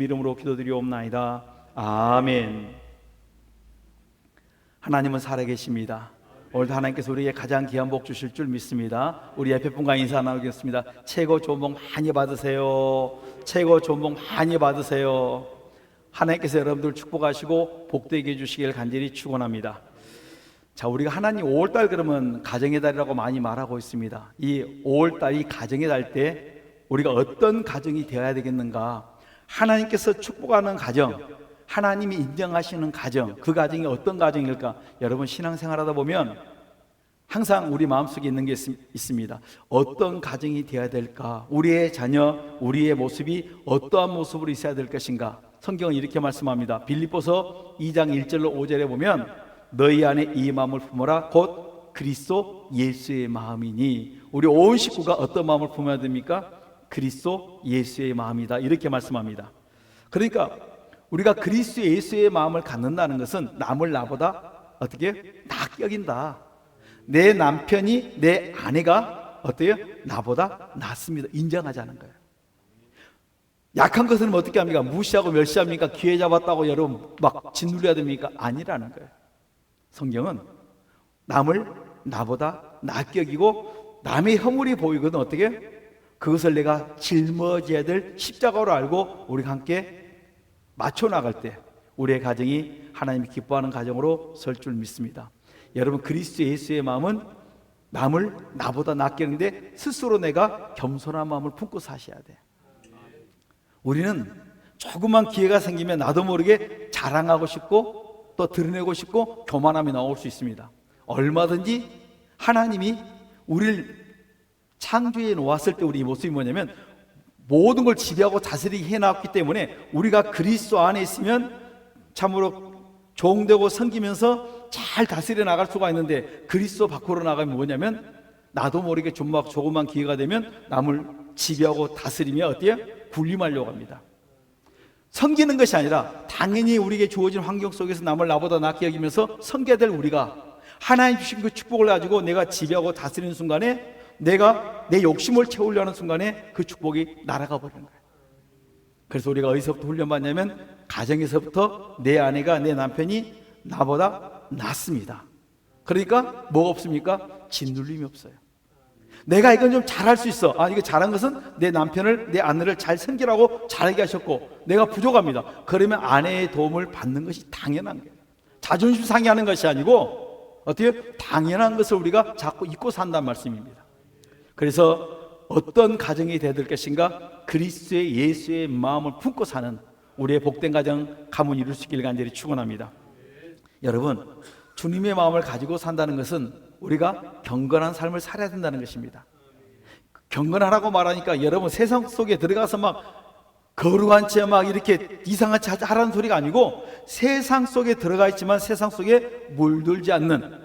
이름으로 기도드리옵나이다. 아멘. 하나님은 살아계십니다. 오늘도 하나님께서 우리에게 가장 귀한 복 주실 줄 믿습니다. 우리 옆에 분과 인사 나누겠습니다. 최고 좋은 복 많이 받으세요. 최고 좋은 복 많이 받으세요. 하나님께서 여러분들 축복하시고 복되게 해주시길 간절히 축원합니다. 자, 우리가 하나님 5월달 그러면 가정의 달이라고 많이 말하고 있습니다. 이 5월달이 가정의 달 때 우리가 어떤 가정이 되어야 되겠는가? 하나님께서 축복하는 가정, 하나님이 인정하시는 가정, 그 가정이 어떤 가정일까? 여러분 신앙생활하다 보면 항상 우리 마음속에 있는 게 있습니다. 어떤 가정이 되어야 될까? 우리의 자녀, 우리의 모습이 어떠한 모습으로 있어야 될 것인가? 성경은 이렇게 말씀합니다. 빌립보서 2장 1절로 5절에 보면 너희 안에 이 마음을 품어라 곧 그리스도 예수의 마음이니. 우리 온 식구가 어떤 마음을 품어야 됩니까? 그리스도 예수의 마음이다, 이렇게 말씀합니다. 그러니까 우리가 그리스도 예수의 마음을 갖는다는 것은 남을 나보다 어떻게 낫여긴다. 내 남편이, 내 아내가 어때요? 나보다 낫습니다. 인정하자는 거예요. 약한 것은 어떻게 합니까? 무시하고 멸시합니까? 기회 잡았다고 여러분 막 짓눌려야 됩니까? 아니라는 거예요. 성경은 남을 나보다 낫게 여기고 남의 허물이 보이거든 어떻게? 그것을 내가 짊어져야 될 십자가로 알고 우리가 함께 맞춰 나갈 때 우리의 가정이 하나님이 기뻐하는 가정으로 설 줄 믿습니다. 여러분 그리스도 예수의 마음은 남을 나보다 낫게 하는데 스스로 내가 겸손한 마음을 품고 사셔야 돼. 우리는 조그만 기회가 생기면 나도 모르게 자랑하고 싶고 또 드러내고 싶고 교만함이 나올 수 있습니다. 얼마든지 하나님이 우리를 창조해 놓았을 때 우리 모습이 뭐냐면 모든 걸 지배하고 다스리게 해놨기 때문에 우리가 그리스도 안에 있으면 참으로 종되고 섬기면서 잘 다스려 나갈 수가 있는데 그리스도 밖으로 나가면 뭐냐면 나도 모르게 조그만 기회가 되면 남을 지배하고 다스리며 어때요? 군림하려고 합니다. 섬기는 것이 아니라 당연히 우리에게 주어진 환경 속에서 남을 나보다 낫게 여기면서 섬겨야 될 우리가 하나님 주신 그 축복을 가지고 내가 지배하고 다스리는 순간에 내가 내 욕심을 채우려는 순간에 그 축복이 날아가 버리는 거예요. 그래서 우리가 어디서부터 훈련받냐면 가정에서부터 내 아내가, 내 남편이 나보다 낫습니다. 그러니까 뭐가 없습니까? 짓눌림이 없어요. 내가 이건 좀 잘할 수 있어. 이거 잘한 것은 내 남편을, 내 아내를 잘 섬기라고 잘하게 하셨고 내가 부족합니다. 그러면 아내의 도움을 받는 것이 당연한 거예요. 자존심 상해하는 것이 아니고 어떻게 당연한 것을 우리가 자꾸 잊고 산다는 말씀입니다. 그래서 어떤 가정이 되어야 될 것인가? 그리스도의 예수의 마음을 품고 사는 우리의 복된 가정 가문 이룰 수 있길 간절히 축원합니다. 여러분 주님의 마음을 가지고 산다는 것은 우리가 경건한 삶을 살아야 된다는 것입니다. 경건하라고 말하니까 여러분 세상 속에 들어가서 막 거룩한 채 막 이렇게 이상한 채 하라는 소리가 아니고 세상 속에 들어가 있지만 세상 속에 물들지 않는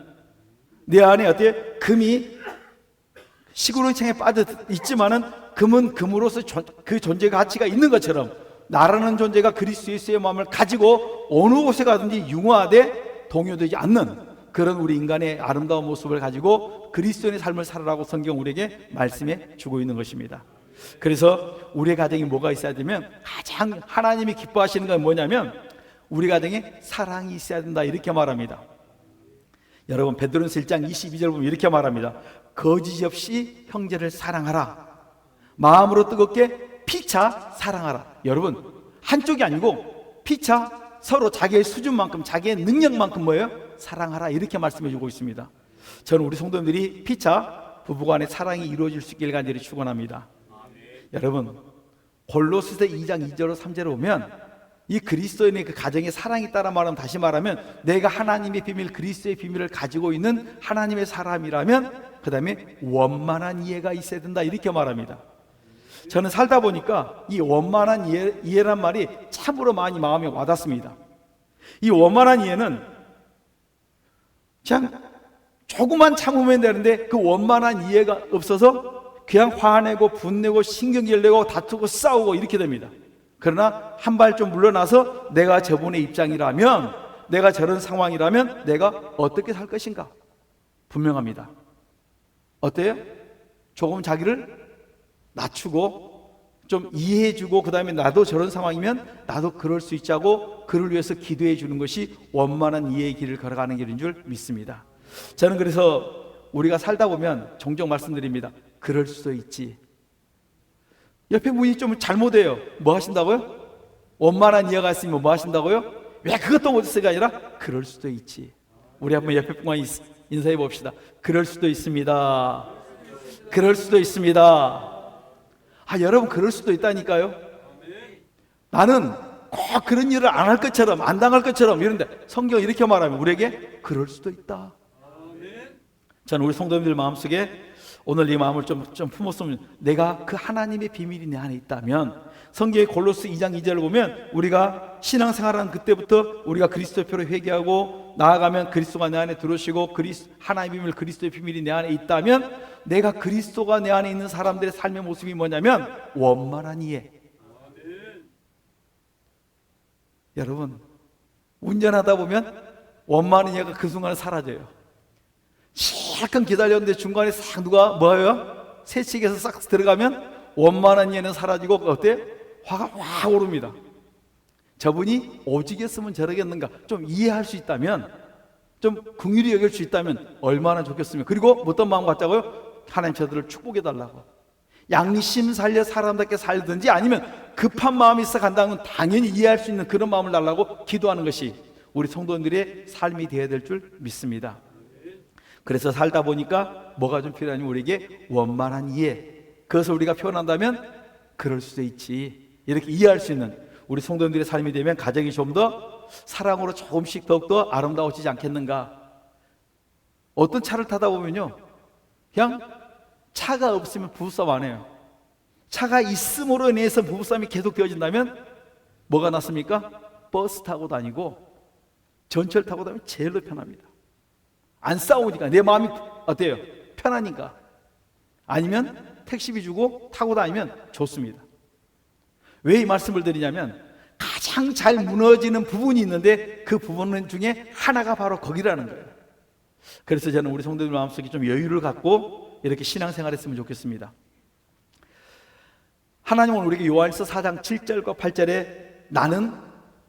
내 안에 어때요? 금이 시구렁창에 빠져 있지만은 금은 금으로서 그 존재 가치가 있는 것처럼 나라는 존재가 그리스도 예수의 마음을 가지고 어느 곳에 가든지 융화돼 동요되지 않는 그런 우리 인간의 아름다운 모습을 가지고 그리스도인의 삶을 살아라고 성경 우리에게 말씀해 주고 있는 것입니다. 그래서 우리의 가정이 뭐가 있어야 되면 가장 하나님이 기뻐하시는 건 뭐냐면 우리 가정에 사랑이 있어야 된다, 이렇게 말합니다. 여러분 베드로전서 1장 22절 보면 이렇게 말합니다. 거짓 없이 형제를 사랑하라. 마음으로 뜨겁게 피차 사랑하라. 여러분 한쪽이 아니고 피차 서로 자기의 수준만큼 자기의 능력만큼 뭐예요? 사랑하라, 이렇게 말씀해 주고 있습니다. 저는 우리 성도님들이 피차 부부간의 사랑이 이루어질 수 있길 간절히 축원합니다. 여러분 골로새서 2장 2절로 3절에 보면 이 그리스도인의 그 가정에 사랑이 있다는 말은 다시 말하면 내가 하나님의 비밀 그리스도의 비밀을 가지고 있는 하나님의 사람이라면 그 다음에 원만한 이해가 있어야 된다, 이렇게 말합니다. 저는 살다 보니까 이 원만한 이해란 말이 참으로 많이 마음에 와닿습니다. 이 원만한 이해는 그냥 조금만 참으면 되는데 그 원만한 이해가 없어서 그냥 화내고 분내고 신경질 내고 다투고 싸우고 이렇게 됩니다. 그러나 한 발 좀 물러나서 내가 저분의 입장이라면, 내가 저런 상황이라면 내가 어떻게 살 것인가 분명합니다. 어때요? 조금 자기를 낮추고 좀 이해해주고 그 다음에 나도 저런 상황이면 나도 그럴 수 있자고 그를 위해서 기도해 주는 것이 원만한 이해의 길을 걸어가는 길인 줄 믿습니다. 저는 그래서 우리가 살다 보면 종종 말씀드립니다. 그럴 수도 있지. 옆에 분이 좀 잘못해요. 뭐 하신다고요? 원만한 이해가 있으면 뭐 하신다고요? 왜 그것도 못했어가 아니라 그럴 수도 있지. 우리 한번 옆에 분과 인사해 봅시다. 그럴 수도 있습니다. 그럴 수도 있습니다. 여러분 그럴 수도 있다니까요. 나는 꼭 그런 일을 안 할 것처럼 안 당할 것처럼 이런데 성경이 이렇게 말하면 우리에게 그럴 수도 있다. 저는 우리 성도님들 마음속에 오늘 이 마음을 좀 품었으면, 내가 그 하나님의 비밀이 내 안에 있다면, 성경의 골로스 2장 2절을 보면 우리가 신앙생활하는 그때부터 우리가 그리스도의 표로 회개하고 나아가면 그리스도가 내 안에 들어오시고 하나님의 비밀, 그리스도의 비밀이 내 안에 있다면, 내가 그리스도가 내 안에 있는 사람들의 삶의 모습이 뭐냐면 원만한 이해. 여러분 운전하다 보면 원만한 이해가 그 순간에 사라져요. 잠깐 기다렸는데 중간에 싹 누가 뭐예요? 새치기에서 싹 들어가면 원만한 이해는 사라지고 어때? 화가 확 오릅니다. 저분이 오직했으면 저러겠는가 좀 이해할 수 있다면, 좀 긍휼히 여길 수 있다면 얼마나 좋겠으면. 그리고 어떤 마음 갖자고요? 하나님 저들을 축복해 달라고. 양심 살려 사람답게 살든지 아니면 급한 마음이 있어 간다면 당연히 이해할 수 있는 그런 마음을 달라고 기도하는 것이 우리 성도님들의 삶이 되어야 될 줄 믿습니다. 그래서 살다 보니까 뭐가 좀 필요하냐면 우리에게 원만한 이해, 그것을 우리가 표현한다면 그럴 수도 있지, 이렇게 이해할 수 있는 우리 성도님들의 삶이 되면 가정이 좀 더 사랑으로 조금씩 더욱더 아름다워지지 않겠는가. 어떤 차를 타다 보면요, 그냥 차가 없으면 부부싸움 안 해요. 차가 있음으로 인해서 부부싸움이 계속 되어진다면 뭐가 낫습니까? 버스 타고 다니고 전철 타고 다니면 제일 더 편합니다. 안 싸우니까, 내 마음이 어때요? 편하니까. 아니면 택시비 주고 타고 다니면 좋습니다. 왜 이 말씀을 드리냐면 가장 잘 무너지는 부분이 있는데 그 부분 중에 하나가 바로 거기라는 거예요. 그래서 저는 우리 성도들 마음속에 좀 여유를 갖고 이렇게 신앙생활 했으면 좋겠습니다. 하나님은 우리에게 요한일서 4장 7절과 8절에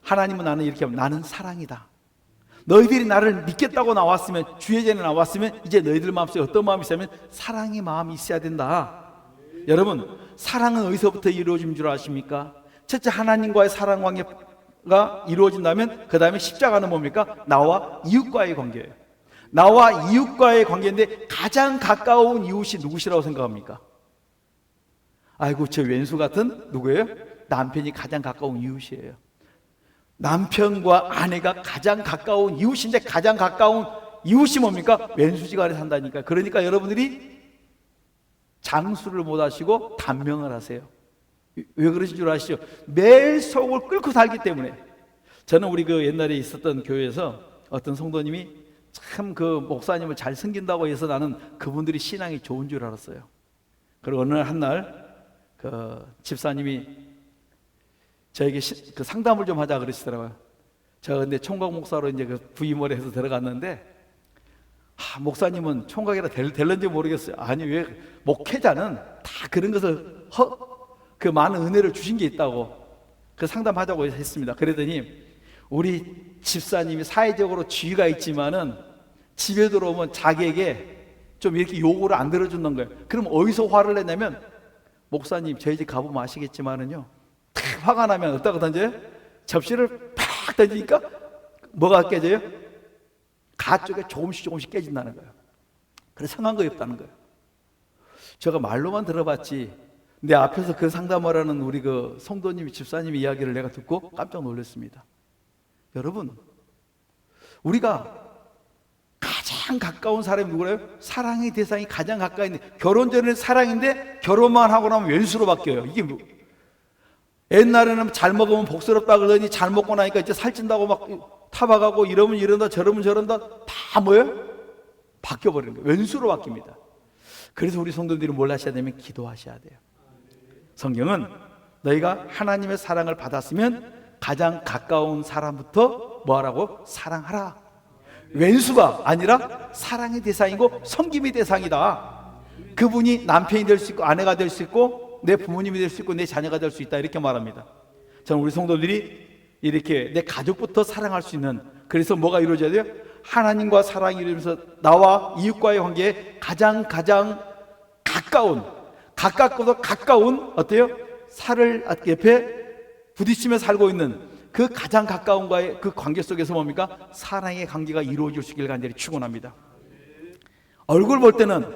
하나님은 나는 이렇게 하면 나는 사랑이다. 너희들이 나를 믿겠다고 나왔으면, 주의 전에 나왔으면 이제 너희들 마음속에 어떤 마음이 있으면 사랑의 마음이 있어야 된다. 여러분 사랑은 어디서부터 이루어진 줄 아십니까? 첫째, 하나님과의 사랑 관계가 이루어진다면 그 다음에 십자가는 뭡니까? 나와 이웃과의 관계예요. 나와 이웃과의 관계인데 가장 가까운 이웃이 누구시라고 생각합니까? 아이고 저 왼수 같은 누구예요? 남편이 가장 가까운 이웃이에요. 남편과 아내가 가장 가까운 이웃인데 가장 가까운 이웃이 뭡니까? 왼수지간에 산다니까. 그러니까 여러분들이 장수를 못 하시고 단명을 하세요. 왜 그러신 줄 아시죠? 매일 속을 끓고 살기 때문에. 저는 우리 그 옛날에 있었던 교회에서 어떤 성도님이 참 그 목사님을 잘 섬긴다고 해서 나는 그분들이 신앙이 좋은 줄 알았어요. 그리고 어느 한날 그 집사님이 저에게 그 상담을 좀 하자 그러시더라고요. 저 근데 총각 목사로 이제 그 부임을 해서 들어갔는데, 목사님은 총각이라 될런지 모르겠어요. 아니 왜 목회자는 다 그런 것을 그 많은 은혜를 주신 게 있다고 그 상담하자고 했습니다. 그러더니 우리 집사님이 사회적으로 지위가 있지만은 집에 들어오면 자기에게 좀 이렇게 요구를 안 들어주는 거예요. 그럼 어디서 화를 내냐면, 목사님 저희 집 가보면 아시겠지만은요, 탁 화가 나면 어디다가 던져요? 접시를 팍 던지니까 뭐가 깨져요? 가쪽에 조금씩 깨진다는 거예요. 그래서 상한 거 없다는 거예요. 제가 말로만 들어봤지 내 앞에서 그 상담을 하는 우리 그 성도님이, 집사님의 이야기를 내가 듣고 깜짝 놀랐습니다. 여러분 우리가 가장 가까운 사람이 누구래요? 사랑의 대상이 가장 가까이 있는, 결혼 전에는 사랑인데 결혼만 하고 나면 왼수로 바뀌어요. 이게 뭐, 옛날에는 잘 먹으면 복스럽다 그러더니 잘 먹고 나니까 이제 살찐다고 막 타박하고 이러면 이런다 저러면 저런다 다 뭐예요? 바뀌어버리는 거예요. 왼수로 바뀝니다. 그래서 우리 성도들이 뭘 하셔야 되면 기도하셔야 돼요. 성경은 너희가 하나님의 사랑을 받았으면 가장 가까운 사람부터 뭐하라고? 사랑하라. 왼수가 아니라 사랑의 대상이고 섬김의 대상이다. 그분이 남편이 될 수 있고 아내가 될 수 있고 내 부모님이 될 수 있고 내 자녀가 될 수 있다, 이렇게 말합니다. 저는 우리 성도들이 이렇게 내 가족부터 사랑할 수 있는, 그래서 뭐가 이루어져야 돼요? 하나님과 사랑이 이루면서 나와 이웃과의 관계에 가장 가깝고도 가까운 어때요? 살을 옆에 부딪히며 살고 있는 그 가장 가까운과의 그 관계 속에서 뭡니까? 사랑의 관계가 이루어질 수 있길 간절히 축원합니다. 얼굴 볼 때는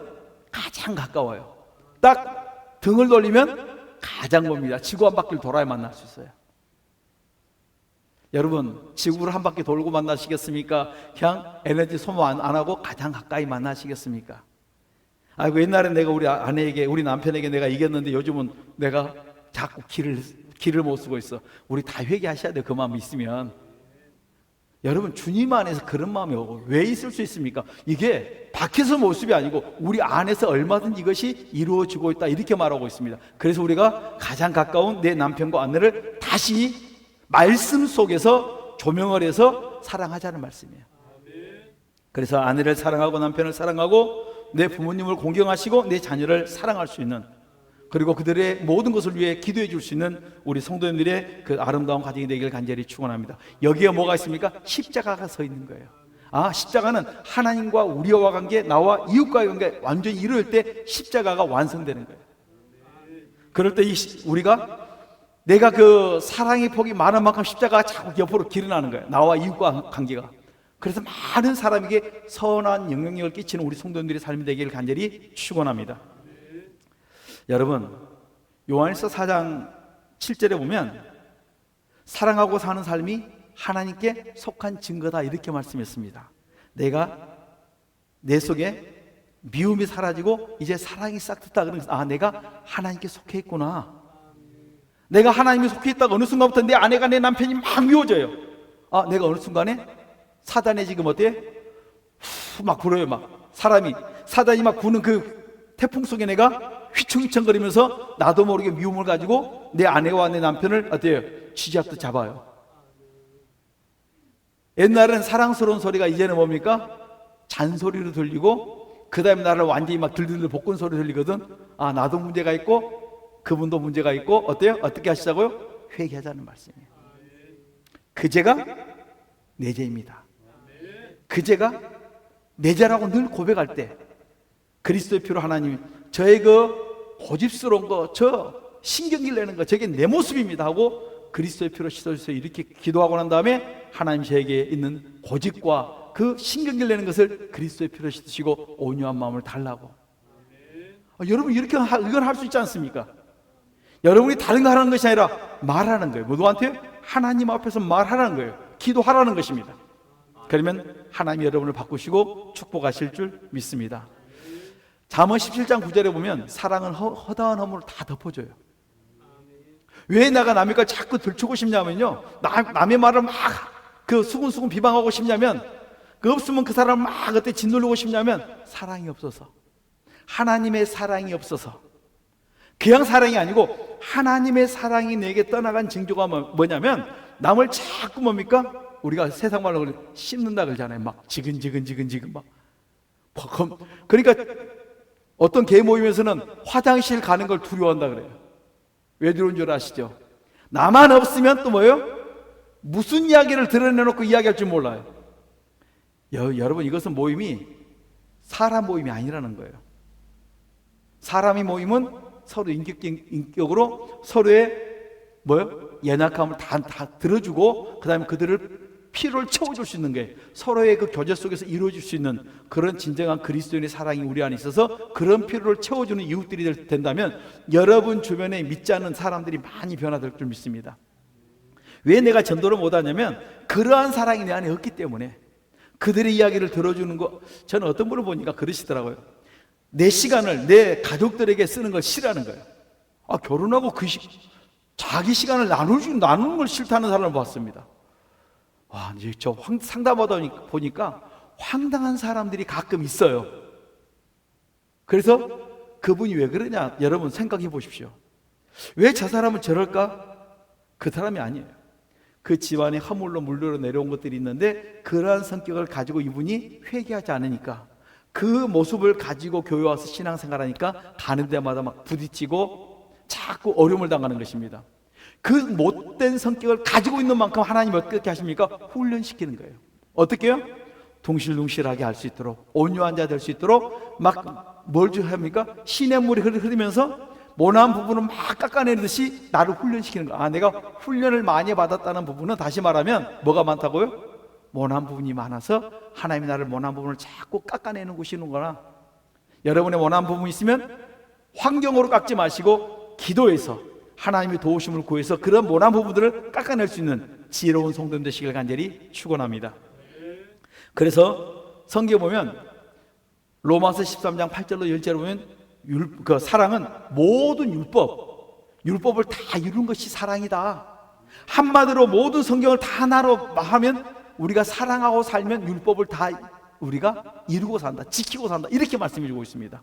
가장 가까워요. 딱 등을 돌리면 가장 멉니다. 지구 한 바퀴를 돌아야 만날 수 있어요. 여러분, 지구를 한 바퀴 돌고 만나시겠습니까? 그냥 에너지 소모 안 하고 가장 가까이 만나시겠습니까? 아이고, 옛날엔 내가 우리 아내에게, 우리 남편에게 내가 이겼는데 요즘은 내가 자꾸 길을 못 쓰고 있어. 우리 다 회개하셔야 돼요. 그 마음이 있으면. 여러분, 주님 안에서 그런 마음이 왜 있을 수 있습니까? 이게 밖에서 모습이 아니고 우리 안에서 얼마든지 이것이 이루어지고 있다, 이렇게 말하고 있습니다. 그래서 우리가 가장 가까운 내 남편과 아내를 다시 말씀 속에서 조명을 해서 사랑하자는 말씀이에요. 그래서 아내를 사랑하고 남편을 사랑하고 내 부모님을 공경하시고 내 자녀를 사랑할 수 있는, 그리고 그들의 모든 것을 위해 기도해 줄 수 있는 우리 성도님들의 그 아름다운 가정이 되기를 간절히 축원합니다. 여기에 뭐가 있습니까? 십자가가 서 있는 거예요. 십자가는 하나님과 우리와 관계, 나와 이웃과의 관계 완전히 이루어질 때 십자가가 완성되는 거예요. 그럴 때 우리가 내가 그 사랑의 폭이 많은 만큼 십자가가 자꾸 옆으로 길어나는 거예요. 나와 이웃과 관계가. 그래서 많은 사람에게 선한 영향력을 끼치는 우리 성도님들의 삶이 되기를 간절히 축원합니다. 여러분, 요한일서 4장 7절에 보면 사랑하고 사는 삶이 하나님께 속한 증거다, 이렇게 말씀했습니다. 내 속에 미움이 사라지고 이제 사랑이 싹 텄다. 그러면서 내가 하나님께 속해 있구나. 내가 하나님이 속해 있다가 어느 순간부터 내 아내가, 내 남편이 막 미워져요. 내가 어느 순간에 사단이 지금 어때? 막 불어요. 막 사단이 막 부는 그 태풍 속에 내가 휘청휘청거리면서 나도 모르게 미움을 가지고 내 아내와 내 남편을 어때요? 쥐잡듯 잡아요. 옛날에는 사랑스러운 소리가 이제는 뭡니까? 잔소리로 들리고, 그 다음에 나를 완전히 막 들들들 볶은 소리 들리거든. 나도 문제가 있고 그분도 문제가 있고, 어때요? 어떻게 하시자고요? 회개하자는 말씀이에요. 그 죄가 내 죄입니다. 그 죄가 내 죄라고 늘 고백할 때 그리스도의 피로 하나님이 저의 그 고집스러운 거, 저 신경질 내는 거, 저게 내 모습입니다 하고 그리스도의 피로 씻어주세요, 이렇게 기도하고 난 다음에 하나님 저에게 있는 고집과 그 신경질 내는 것을 그리스도의 피로 씻으시고 온유한 마음을 달라고. 여러분, 이렇게 이건 할 수 있지 않습니까? 여러분이 다른 거 하라는 것이 아니라 말하는 거예요. 누구한테요? 하나님 앞에서 말하라는 거예요. 기도하라는 것입니다. 그러면 하나님이 여러분을 바꾸시고 축복하실 줄 믿습니다. 잠언 17장 9절에 보면 사랑은 허다한 허물을 다 덮어줘요. 왜 내가 남의 걸 자꾸 들추고 싶냐면요, 남의 말을 막 그 수군수군 비방하고 싶냐면, 그 없으면 그 사람을 막 그때 짓누르고 싶냐면 사랑이 없어서, 하나님의 사랑이 없어서. 그냥 사랑이 아니고 하나님의 사랑이 내게 떠나간 징조가 뭐냐면, 남을 자꾸 뭡니까? 우리가 세상 말로 씹는다 그러잖아요. 막 지근지근 막. 그러니까 어떤 개 모임에서는 화장실 가는 걸 두려워한다 그래요. 왜 두려운 줄 아시죠? 나만 없으면 또 뭐예요? 무슨 이야기를 드러내놓고 이야기할 줄 몰라요. 여러분, 이것은 모임이 사람 모임이 아니라는 거예요. 사람이 모임은 서로 인격으로 서로의 연약함을 다 들어주고, 그 다음에 그들을 필요를 채워줄 수 있는 게 서로의 그 교제 속에서 이루어질 수 있는 그런 진정한 그리스도인의 사랑이 우리 안에 있어서 그런 필요를 채워주는 이웃들이 된다면 여러분 주변에 믿지 않는 사람들이 많이 변화될 줄 믿습니다. 왜 내가 전도를 못하냐면 그러한 사랑이 내 안에 없기 때문에. 그들의 이야기를 들어주는 거, 저는 어떤 분을 보니까 그러시더라고요. 내 시간을 내 가족들에게 쓰는 걸 싫어하는 거예요. 결혼하고 자기 시간을 나누는 걸 싫다는 사람을 봤습니다. 이제 저 상담하다 보니까 황당한 사람들이 가끔 있어요. 그래서 그분이 왜 그러냐, 여러분 생각해 보십시오. 왜 저 사람은 저럴까? 그 사람이 아니에요. 그 집안에 허물로 물들어 내려온 것들이 있는데 그러한 성격을 가지고 이분이 회개하지 않으니까, 그 모습을 가지고 교회 와서 신앙생활하니까 가는 데마다 막 부딪히고 자꾸 어려움을 당하는 것입니다. 그 못된 성격을 가지고 있는 만큼 하나님이 어떻게 하십니까? 훈련시키는 거예요. 어떻게 해요? 둥실둥실하게 할 수 있도록, 온유한 자 될 수 있도록 막 뭘 합니까? 시냇물이 흐르면서 모난 부분을 막 깎아내듯이 나를 훈련시키는 거야. 내가 훈련을 많이 받았다는 부분은 다시 말하면 뭐가 많다고요? 모난 부분이 많아서 하나님이 나를 모난 부분을 자꾸 깎아내는 곳이는구나. 여러분의 모난 부분이 있으면 환경으로 깎지 마시고 기도해서 하나님의 도우심을 구해서 그런 모난 부분들을 깎아낼 수 있는 지혜로운 성도님 되시길 간절히 축원합니다. 그래서 성경에 보면 로마서 13장 8절로 10절에 보면 그 사랑은 모든 율법을 다 이룬 것이 사랑이다. 한마디로 모든 성경을 다 하나로 하면 우리가 사랑하고 살면 율법을 다 우리가 이루고 산다, 지키고 산다, 이렇게 말씀해 주고 있습니다.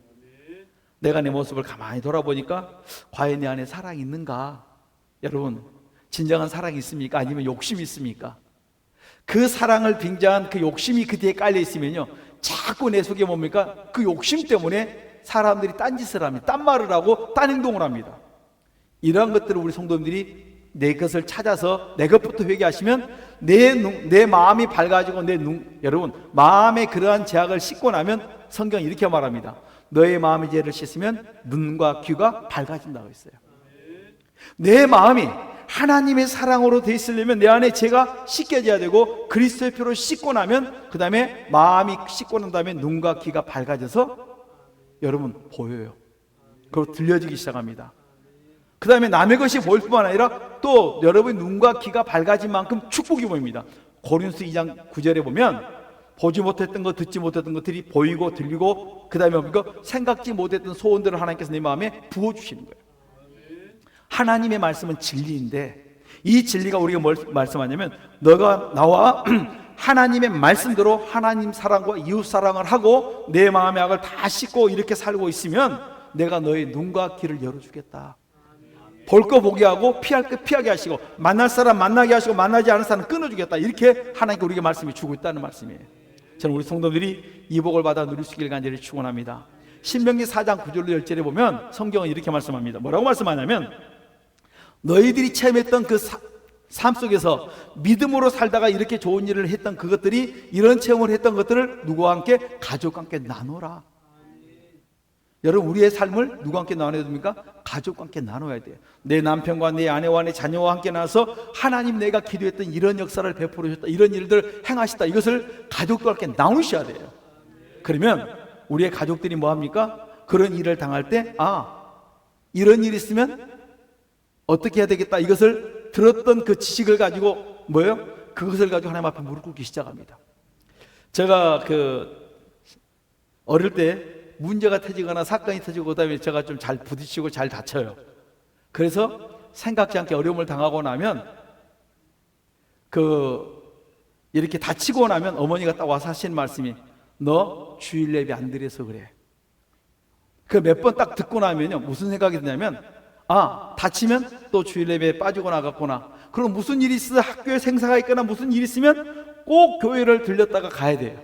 내가 내 모습을 가만히 돌아보니까 과연 내 안에 사랑이 있는가? 여러분, 진정한 사랑이 있습니까? 아니면 욕심이 있습니까? 그 사랑을 빙자한 그 욕심이 그 뒤에 깔려 있으면요, 자꾸 내 속에 뭡니까? 그 욕심 때문에 사람들이 딴짓을 합니다. 딴말을 하고 딴 행동을 합니다. 이러한 것들을 우리 성도님들이 내 것을 찾아서 내 것부터 회개하시면 내 마음이 밝아지고 여러분, 마음에 그러한 죄악을 씻고 나면 성경이 이렇게 말합니다. 너의 마음의 죄를 씻으면 눈과 귀가 밝아진다고 했어요. 내 마음이 하나님의 사랑으로 되어 있으려면 내 안에 죄가 씻겨져야 되고 그리스도의 피로 씻고 나면 그 다음에 마음이 씻고 난 다음에 눈과 귀가 밝아져서 여러분 보여요. 그리고 들려지기 시작합니다. 그 다음에 남의 것이 보일 뿐만 아니라 또 여러분의 눈과 귀가 밝아진 만큼 축복이 보입니다. 고린도서 2장 9절에 보면 보지 못했던 것, 듣지 못했던 것들이 보이고 들리고 그 다음에 뭡니까? 생각지 못했던 소원들을 하나님께서 내 마음에 부어주시는 거예요. 하나님의 말씀은 진리인데 이 진리가 우리가 뭘 말씀하냐면 너가 나와 하나님의 말씀대로 하나님 사랑과 이웃 사랑을 하고 내 마음의 악을 다 씻고 이렇게 살고 있으면 내가 너의 눈과 귀를 열어주겠다. 볼 거 보게 하고 피할 거 피하게 하시고 만날 사람 만나게 하시고 만나지 않을 사람 끊어주겠다. 이렇게 하나님께 우리에게 말씀이 주고 있다는 말씀이에요. 저는 우리 성도들이 이 복을 받아 누릴 수 있기를 간절히 축원합니다. 신명기 4장 9절로 10절에 보면 성경은 이렇게 말씀합니다. 뭐라고 말씀하냐면 너희들이 체험했던 그 삶 속에서 믿음으로 살다가 이렇게 좋은 일을 했던 그것들이 이런 체험을 했던 것들을 누구와 함께? 가족과 함께 나눠라. 여러분, 우리의 삶을 누구와 함께 나눠야 됩니까? 가족과 함께 나눠야 돼요. 내 남편과 내 아내와 내 자녀와 함께 나눠서 하나님 내가 기도했던 이런 역사를 베풀어 주셨다, 이런 일들 행하셨다, 이것을 가족과 함께 나누셔야 돼요. 그러면 우리의 가족들이 뭐합니까? 그런 일을 당할 때 이런 일이 있으면 어떻게 해야 되겠다, 이것을 들었던 그 지식을 가지고 그것을 가지고 하나님 앞에 무릎 꿇기 시작합니다. 제가 어릴 때 문제가 터지거나 사건이 터지고 그다음에 제가 좀 잘 부딪히고 잘 다쳐요. 그래서 생각지 않게 어려움을 당하고 나면 이렇게 다치고 나면 어머니가 딱 와서 하시는 말씀이 너 주일 예배 안 드려서 그래. 그 몇 번 딱 듣고 나면요, 무슨 생각이 드냐면 다치면 또 주일 예배에 빠지고 나갔구나. 그럼 무슨 일이 있어, 학교에 생사가 있거나 무슨 일이 있으면 꼭 교회를 들렸다가 가야 돼요.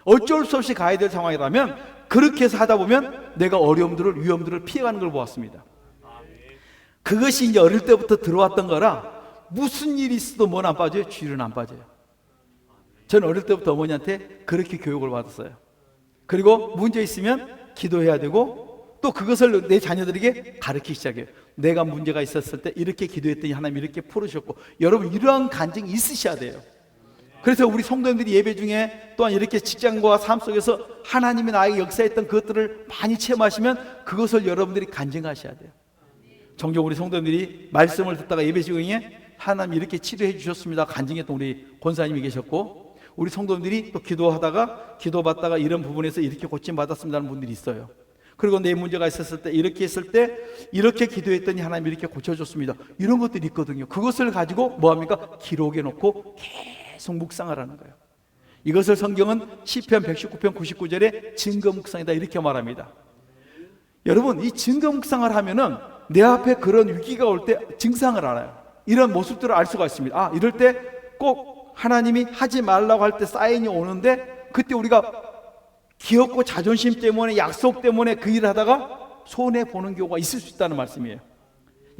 어쩔 수 없이 가야 될 상황이라면 그렇게 해서 하다 보면 내가 어려움들을, 위험들을 피해가는 걸 보았습니다. 그것이 이제 어릴 때부터 들어왔던 거라 무슨 일이 있어도 뭔 안 빠져요? 주일은 안 빠져요. 저는 어릴 때부터 어머니한테 그렇게 교육을 받았어요. 그리고 문제 있으면 기도해야 되고 또 그것을 내 자녀들에게 가르치기 시작해요. 내가 문제가 있었을 때 이렇게 기도했더니 하나님 이렇게 풀으셨고, 여러분 이러한 간증이 있으셔야 돼요. 그래서 우리 성도님들이 예배 중에 또한 이렇게 직장과 삶 속에서 하나님이 나에게 역사했던 그것들을 많이 체험하시면 그것을 여러분들이 간증하셔야 돼요. 종종 우리 성도님들이 말씀을 듣다가 예배 중에 하나님 이렇게 치료해 주셨습니다 간증했던 우리 권사님이 계셨고, 우리 성도님들이 또 기도받다가 이런 부분에서 이렇게 고침받았습니다는 분들이 있어요. 그리고 내 문제가 있었을 때 이렇게 했을 때 이렇게 기도했더니 하나님 이렇게 고쳐줬습니다, 이런 것들이 있거든요. 그것을 가지고 뭐합니까? 기록해 놓고 계속 묵상을 하는 거예요. 이것을 성경은 시편 119편 99절에 증거 묵상이다 이렇게 말합니다. 여러분, 이 증거 묵상을 하면은 내 앞에 그런 위기가 올 때 증상을 알아요. 이런 모습들을 알 수가 있습니다. 이럴 때 꼭 하나님이 하지 말라고 할 때 사인이 오는데 그때 우리가 귀엽고 자존심 때문에 약속 때문에 그 일을 하다가 손해보는 경우가 있을 수 있다는 말씀이에요.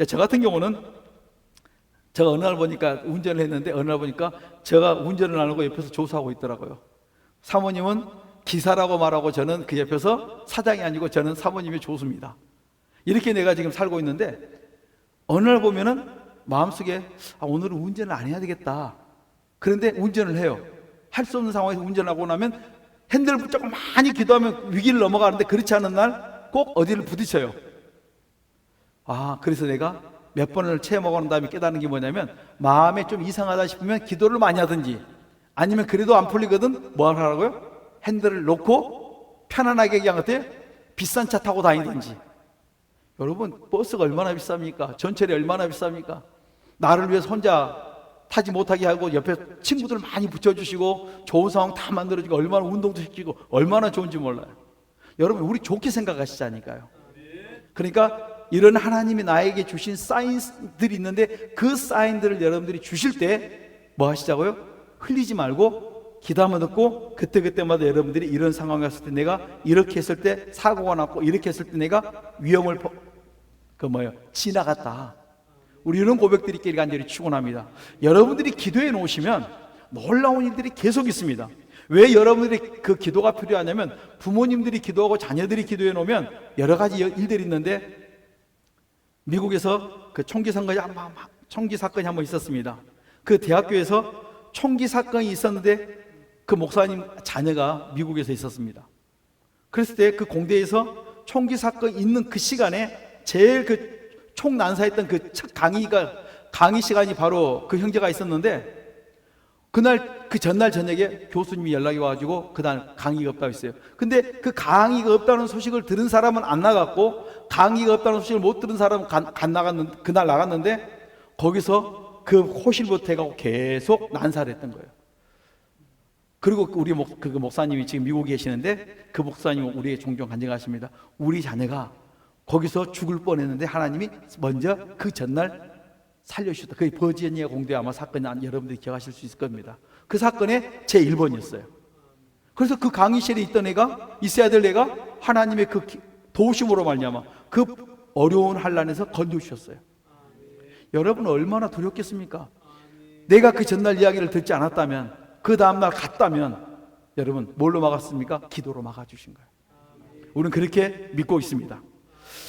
저 같은 경우는 제가 어느 날 보니까 운전을 했는데 어느 날 보니까 제가 운전을 안 하고 옆에서 조수하고 있더라고요. 사모님은 기사라고 말하고 저는 그 옆에서 사장이 아니고 저는 사모님의 조수입니다. 이렇게 내가 지금 살고 있는데 어느 날 보면은 마음속에 오늘은 운전을 안 해야 되겠다. 그런데 운전을 해요. 할 수 없는 상황에서 운전하고 나면 핸들을 붙잡고 많이 기도하면 위기를 넘어가는데 그렇지 않은 날 꼭 어디를 부딪혀요. 그래서 내가 몇 번을 체험하고 난 다음에 깨닫는 게 뭐냐면 마음에 좀 이상하다 싶으면 기도를 많이 하든지 아니면 그래도 안 풀리거든 뭐 하라고요? 핸들을 놓고 편안하게 그냥 어때요? 비싼 차 타고 다니든지. 여러분 버스가 얼마나 비쌉니까? 전철이 얼마나 비쌉니까? 나를 위해서 혼자 타지 못하게 하고 옆에 친구들 많이 붙여주시고 좋은 상황 다 만들어주고 얼마나 운동도 시키고 얼마나 좋은지 몰라요. 여러분 우리 좋게 생각하시자니까요. 그러니까 이런 하나님이 나에게 주신 사인들이 있는데 그 사인들을 여러분들이 주실 때 뭐 하시자고요? 흘리지 말고 기도하면 듣고 그때그때마다 여러분들이 이런 상황이 왔을 때 내가 이렇게 했을 때 사고가 났고 이렇게 했을 때 내가 위험을 지나갔다. 우리 이런 고백들이 있기를 간절히 축원합니다. 여러분들이 기도해 놓으시면 놀라운 일들이 계속 있습니다. 왜 여러분들이 그 기도가 필요하냐면 부모님들이 기도하고 자녀들이 기도해 놓으면 여러 가지 일들이 있는데 미국에서 그 총기 사건이 한번 있었습니다. 그 대학교에서 총기 사건이 있었는데 그 목사님 자녀가 미국에서 있었습니다. 그랬을 때 그 공대에서 총기 사건이 있는 그 시간에 제일 그 총 난사했던 그 첫 강의 시간이 바로 그 형제가 있었는데 그날 그 전날 저녁에 교수님이 연락이 와가지고 그날 강의가 없다고 했어요. 근데 그 강의가 없다는 소식을 들은 사람은 안 나갔고 강의가 없다는 소식을 못 들은 사람은 그날 나갔는데 거기서 그 호실 못해가고 계속 난사를 했던 거예요. 그리고 우리 그 목사님이 지금 미국에 계시는데 그 목사님은 우리의 종종 간증하십니다. 우리 자녀가 거기서 죽을 뻔했는데 하나님이 먼저 그 전날 살려주셨다. 그게 버지니아 공대 아마 사건이 여러분들이 기억하실 수 있을 겁니다. 그 사건의 제 1번이었어요. 그래서 그 강의실에 있어야 될 애가 하나님의 그 도우심으로 말미암아 그 어려운 환난에서 건져주셨어요. 여러분 얼마나 두렵겠습니까? 내가 그 전날 이야기를 듣지 않았다면 그 다음날 갔다면 여러분 뭘로 막았습니까? 기도로 막아주신 거예요. 우리는 그렇게 믿고 있습니다.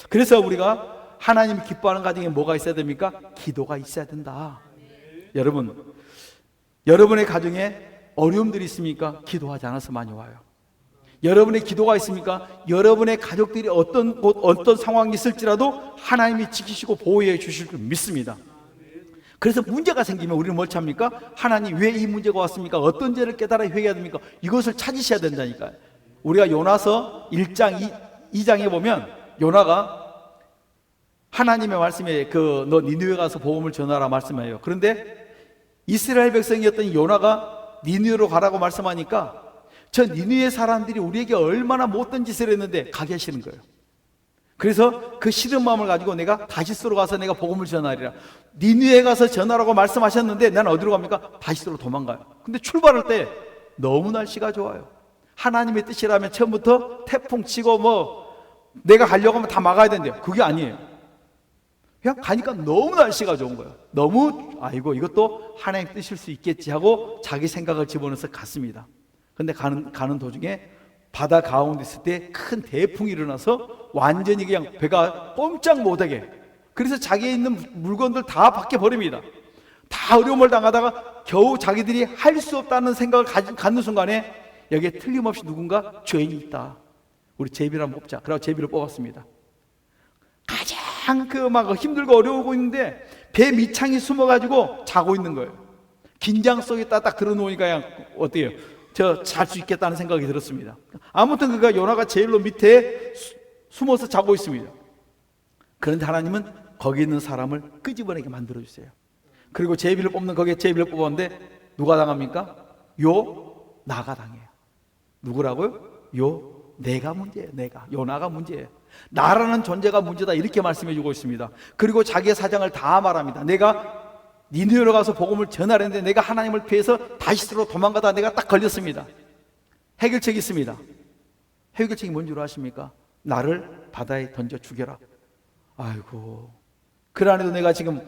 그래서 우리가 하나님이 기뻐하는 가정에 뭐가 있어야 됩니까? 기도가 있어야 된다. 여러분, 여러분의 가정에 어려움들이 있습니까? 기도하지 않아서 많이 와요. 여러분의 기도가 있습니까? 여러분의 가족들이 어떤 상황이 있을지라도 하나님이 지키시고 보호해 주실 줄 믿습니다. 그래서 문제가 생기면 우리는 뭘 찾습니까? 하나님 왜 이 문제가 왔습니까? 어떤 죄를 깨달아 회개해야 됩니까? 이것을 찾으셔야 된다니까요. 우리가 요나서 1장 2장에 보면 요나가 하나님의 말씀에 너 니느웨 가서 복음을 전하라 말씀해요. 그런데 이스라엘 백성이었던 요나가 니느웨로 가라고 말씀하니까 저 니느웨 사람들이 우리에게 얼마나 못된 짓을 했는데 가게 하시는 거예요. 그래서 그 싫은 마음을 가지고 내가 다시스로 가서 내가 복음을 전하리라. 니느웨 가서 전하라고 말씀하셨는데 나는 어디로 갑니까? 다시스로 도망가요. 근데 출발할 때 너무 날씨가 좋아요. 하나님의 뜻이라면 처음부터 태풍 치고 내가 가려고 하면 다 막아야 된대요. 그게 아니에요. 그냥 가니까 너무 날씨가 좋은 거예요. 너무 이것도 하나님 뜻일 수 있겠지 하고 자기 생각을 집어넣어서 갔습니다. 근데 가는 도중에 바다 가운데 있을 때 큰 대풍이 일어나서 완전히 그냥 배가 꼼짝 못하게, 그래서 자기에 있는 물건들 다 밖에 버립니다. 다 어려움을 당하다가 겨우 자기들이 할 수 없다는 생각을 갖는 순간에 여기에 틀림없이 누군가 죄인이 있다. 우리 제비를 한번 뽑자. 그래서 제비를 뽑았습니다. 가장 힘들고 어려우고 있는데 배 밑창에 숨어가지고 자고 있는 거예요. 긴장 속에 딱 들어놓으니까 그냥 어때요? 잘 수 있겠다는 생각이 들었습니다. 아무튼 요나가 제일로 밑에 숨어서 자고 있습니다. 그런데 하나님은 거기 있는 사람을 끄집어내게 만들어주세요. 그리고 제비를 뽑는 거기에 제비를 뽑았는데 누가 당합니까? 나가 당해요. 누구라고요? 내가 문제예요. 요나가 문제예요. 나라는 존재가 문제다, 이렇게 말씀해 주고 있습니다. 그리고 자기의 사정을 다 말합니다. 내가 니느웨로 가서 복음을 전하려는데 내가 하나님을 피해서 다시스로 도망가다 내가 딱 걸렸습니다. 해결책이 있습니다. 해결책이 뭔지 아십니까? 나를 바다에 던져 죽여라. 아이고, 그러나도 내가 지금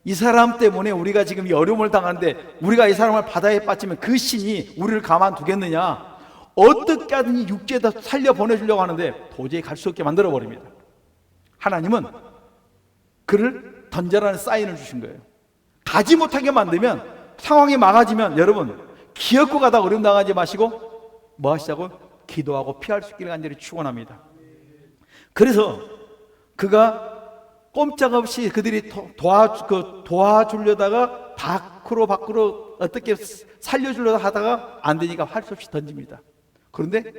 이 사람 때문에 우리가 지금 이 어려움을 당하는데 우리가 이 사람을 바다에 빠지면 그 신이 우리를 가만두겠느냐? 어떻게 하든지 육지에다 살려 보내주려고 하는데 도저히 갈 수 없게 만들어버립니다. 하나님은 그를 던져라는 사인을 주신 거예요. 가지 못하게 만들면, 상황이 막아지면 여러분 기어코 가다 어려움 당하지 마시고 뭐 하시자고? 기도하고 피할 수 있기를 간절히 축원합니다. 그래서 그가 꼼짝없이 그들이 도와주려다가 밖으로 어떻게 살려주려다 하다가 안 되니까 할 수 없이 던집니다. 그런데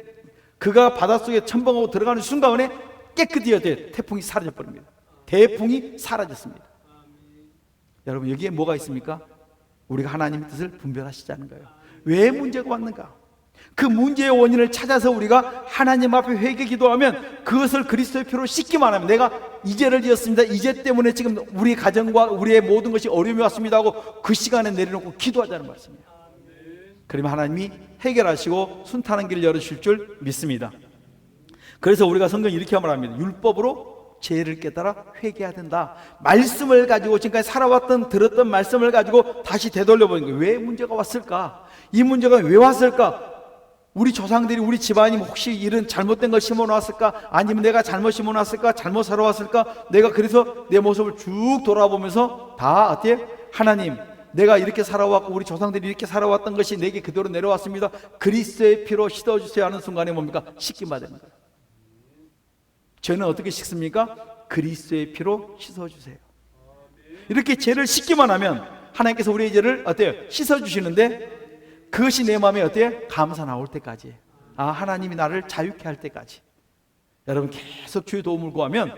그가 바닷속에 첨벙하고 들어가는 순간에 깨끗이 태풍이 사라져버립니다. 대풍이 사라졌습니다. 여러분 여기에 뭐가 있습니까? 우리가 하나님의 뜻을 분별하시자는 거예요. 왜 문제가 왔는가? 그 문제의 원인을 찾아서 우리가 하나님 앞에 회개 기도하면 그것을 그리스도의 피로 씻기만 하면, 내가 이 죄를 지었습니다, 이 죄 때문에 지금 우리 가정과 우리의 모든 것이 어려움이 왔습니다 하고 그 시간에 내려놓고 기도하자는 말씀이에요. 그러면 하나님이 해결하시고 순탄한 길을 열어주실 줄 믿습니다. 그래서 우리가 성경이 이렇게 말합니다. 율법으로 죄를 깨달아 회개해야 된다. 말씀을 가지고 지금까지 살아왔던 들었던 말씀을 가지고 다시 되돌려보는 거예요. 왜 문제가 왔을까? 이 문제가 왜 왔을까? 우리 조상들이, 우리 집안이 혹시 이런 잘못된 걸 심어놨을까? 아니면 내가 잘못 심어놨을까? 잘못 살아왔을까? 내가 그래서 내 모습을 쭉 돌아보면서 다 어때요? 하나님, 내가 이렇게 살아왔고 우리 조상들이 이렇게 살아왔던 것이 내게 그대로 내려왔습니다. 그리스도의 피로 씻어주세요 하는 순간에 뭡니까? 씻김 받는 거예요. 죄는 어떻게 씻습니까? 그리스도의 피로 씻어주세요. 이렇게 죄를 씻기만 하면 하나님께서 우리의 죄를 어때요? 씻어주시는데 그것이 내 마음에 어때요? 감사 나올 때까지, 하나님이 나를 자유케 할 때까지 여러분 계속 주의 도움을 구하면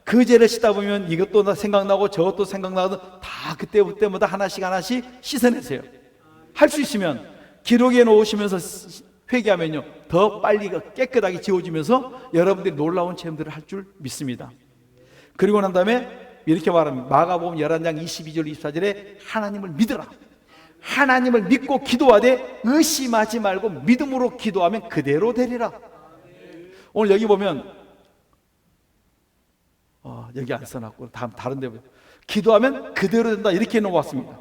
그 죄를 씻다 보면 이것도 생각나고 저것도 생각나고 다 그때마다 하나씩 씻어내세요. 할 수 있으면 기록에 놓으시면서 회개하면요 더 빨리 깨끗하게 지워지면서 여러분들이 놀라운 체험들을 할 줄 믿습니다. 그리고 난 다음에 이렇게 말합니다. 마가복음 11장 22절 24절에 하나님을 믿으라. 하나님을 믿고 기도하되 의심하지 말고 믿음으로 기도하면 그대로 되리라. 오늘 여기 보면 여기 안 써놨고 다른 데 보면 기도하면 그대로 된다 이렇게 놓았습니다.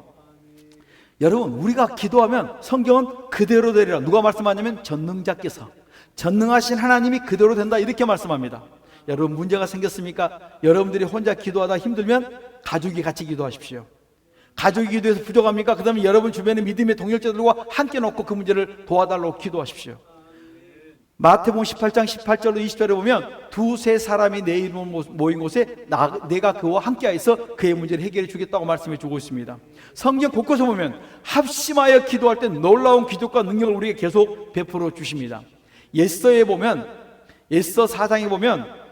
여러분 우리가 기도하면 성경은 그대로 되리라. 누가 말씀하냐면 전능자께서, 전능하신 하나님이 그대로 된다 이렇게 말씀합니다. 여러분 문제가 생겼습니까? 여러분들이 혼자 기도하다 힘들면 가족이 같이 기도하십시오. 가족이 기도해서 부족합니까? 그 다음에 여러분 주변의 믿음의 동역자들과 함께 놓고 그 문제를 도와달라고 기도하십시오. 마태복음 18장 18절로 20절에 보면 두세 사람이 내 이름으로 모인 곳에 내가 그와 함께하여서 그의 문제를 해결해 주겠다고 말씀해 주고 있습니다. 성경 곳곳에 보면 합심하여 기도할 때 놀라운 기적과 능력을 우리에게 계속 베풀어 주십니다. 예서에 보면, 예서 4장에 보면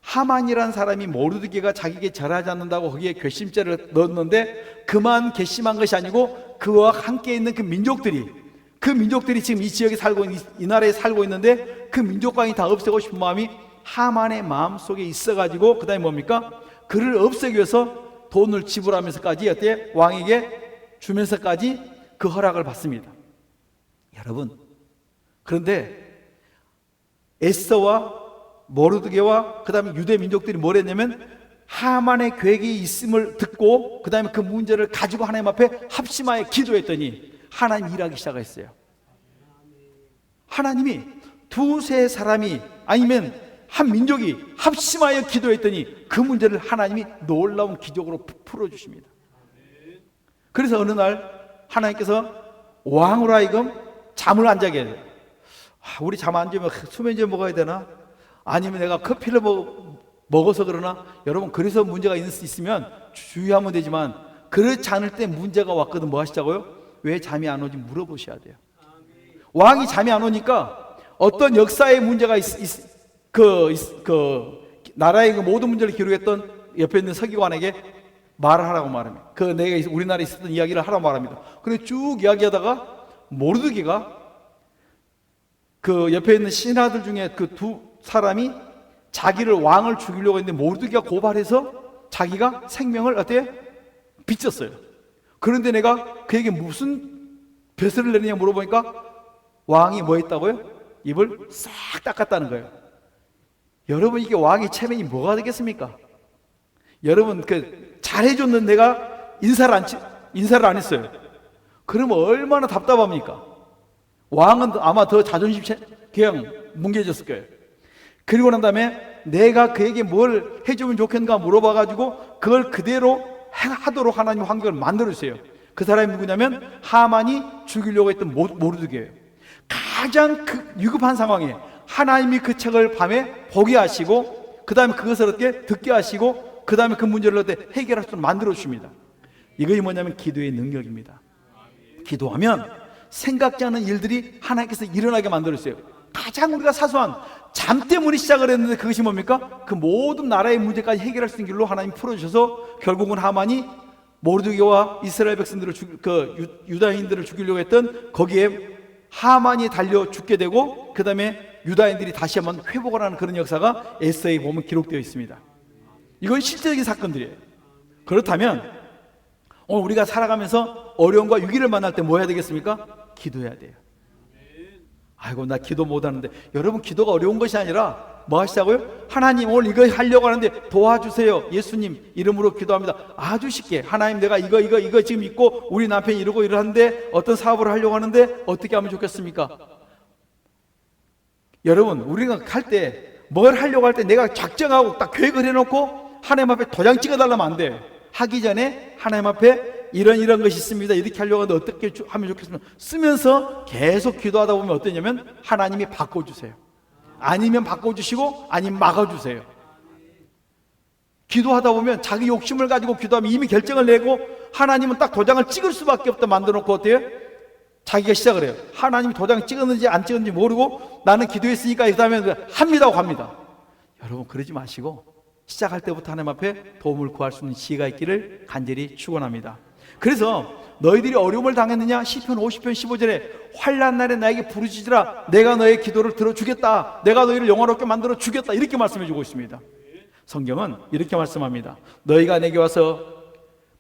하만이라는 사람이 모르드게가 자기에게 절하지 않는다고 거기에 괘씸죄를 넣었는데 그만 괘씸한 것이 아니고 그와 함께 있는 그 민족들이 지금 이 지역에 살고 있는, 이 나라에 살고 있는데 그 민족광이 다 없애고 싶은 마음이 하만의 마음속에 있어가지고 그 다음에 뭡니까? 그를 없애기 위해서 돈을 지불하면서까지 어때? 왕에게 주면서까지 그 허락을 받습니다. 여러분 그런데 에스더와 모르드게와 그 다음에 유대 민족들이 뭘 했냐면 하만의 계획이 있음을 듣고 그 다음에 그 문제를 가지고 하나님 앞에 합심하여 기도했더니 하나님 일하기 시작했어요. 하나님이 두세 사람이 아니면 한 민족이 합심하여 기도했더니 그 문제를 하나님이 놀라운 기적으로 풀어주십니다. 그래서 어느 날 하나님께서 왕으로 하여금 잠을 안 자게 해요. 우리 잠 안 자면 수면제 먹어야 되나? 아니면 내가 커피를 먹어서 그러나? 여러분 그래서 문제가 있으면 주의하면 되지만 그렇지 않을 때 문제가 왔거든 뭐 하시자고요? 왜 잠이 안 오지 물어보셔야 돼요. 왕이 잠이 안 오니까 어떤 역사의 문제가 나라의 그 모든 문제를 기록했던 옆에 있는 서기관에게 말을 하라고 말합니다. 내가 우리나라에 있었던 이야기를 하라고 말합니다. 근데 쭉 이야기하다가 모르드게가 그 옆에 있는 신하들 중에 그 두 사람이 자기를 왕을 죽이려고 했는데 모르드게가 고발해서 자기가 생명을 어때요? 빚졌어요. 그런데 내가 그에게 무슨 벼슬을 내느냐 물어보니까 왕이 뭐 했다고요? 입을 싹 닦았다는 거예요. 여러분, 이게 왕의 체면이 뭐가 되겠습니까? 여러분, 잘해줬는 내가 인사를 안 했어요. 그러면 얼마나 답답합니까? 왕은 아마 더 자존심 그냥 뭉개졌을 거예요. 그리고 난 다음에 내가 그에게 뭘 해주면 좋겠는가 물어봐가지고 그걸 그대로 하도록 하나님 환경을 만들어주세요. 그 사람이 누구냐면 하만이 죽이려고 했던 모르드게예요. 가장 위급한 상황에 하나님이 그 책을 밤에 보게 하시고 그 다음에 그것을 어떻게 듣게 하시고 그 다음에 그 문제를 어떻게 해결할 수 있도록 만들어주십니다. 이것이 뭐냐면 기도의 능력입니다. 기도하면 생각지 않은 일들이 하나님께서 일어나게 만들어주세요. 가장 우리가 사소한 잠 때문에 시작을 했는데 그것이 뭡니까? 그 모든 나라의 문제까지 해결할 수 있는 길로 하나님 풀어주셔서 결국은 하만이 모르드게와 이스라엘 백성들을 유다인들을 죽이려고 했던 거기에 하만이 달려 죽게 되고 그 다음에 유다인들이 다시 한번 회복을 하는 그런 역사가 에스더에 보면 기록되어 있습니다. 이건 실제적인 사건들이에요. 그렇다면 오늘 우리가 살아가면서 어려움과 위기를 만날 때 뭐 해야 되겠습니까? 기도해야 돼요. 아이고, 나 기도 못하는데. 여러분, 기도가 어려운 것이 아니라 뭐 하시자고요? 하나님, 오늘 이거 하려고 하는데 도와주세요. 예수님 이름으로 기도합니다. 아주 쉽게 하나님, 내가 이거 지금 있고 우리 남편이 이러고 이러는데 어떤 사업을 하려고 하는데 어떻게 하면 좋겠습니까? 여러분, 우리가 갈 때 뭘 하려고 할 때 내가 작정하고 딱 계획을 해놓고 하나님 앞에 도장 찍어달라면 안 돼요. 하기 전에 하나님 앞에 이런 것이 있습니다. 이렇게 하려고 하는데 어떻게 하면 좋겠습니까? 쓰면서 계속 기도하다 보면 어떠냐면 하나님이 바꿔주세요. 아니면 바꿔주시고 아니면 막아주세요. 기도하다 보면 자기 욕심을 가지고 기도하면 이미 결정을 내고 하나님은 딱 도장을 찍을 수밖에 없다 만들어놓고 어때요? 자기가 시작을 해요. 하나님이 도장 찍었는지 안 찍었는지 모르고 나는 기도했으니까 그 다음에 합니다고 갑니다. 여러분, 그러지 마시고 시작할 때부터 하나님 앞에 도움을 구할 수 있는 지혜가 있기를 간절히 축원합니다. 그래서 너희들이 어려움을 당했느냐? 시편 50편 15절에 환난 날에 나에게 부르짖으라. 내가 너의 기도를 들어주겠다. 내가 너희를 영화롭게 만들어 주겠다. 이렇게 말씀해 주고 있습니다. 성경은 이렇게 말씀합니다. 너희가 내게 와서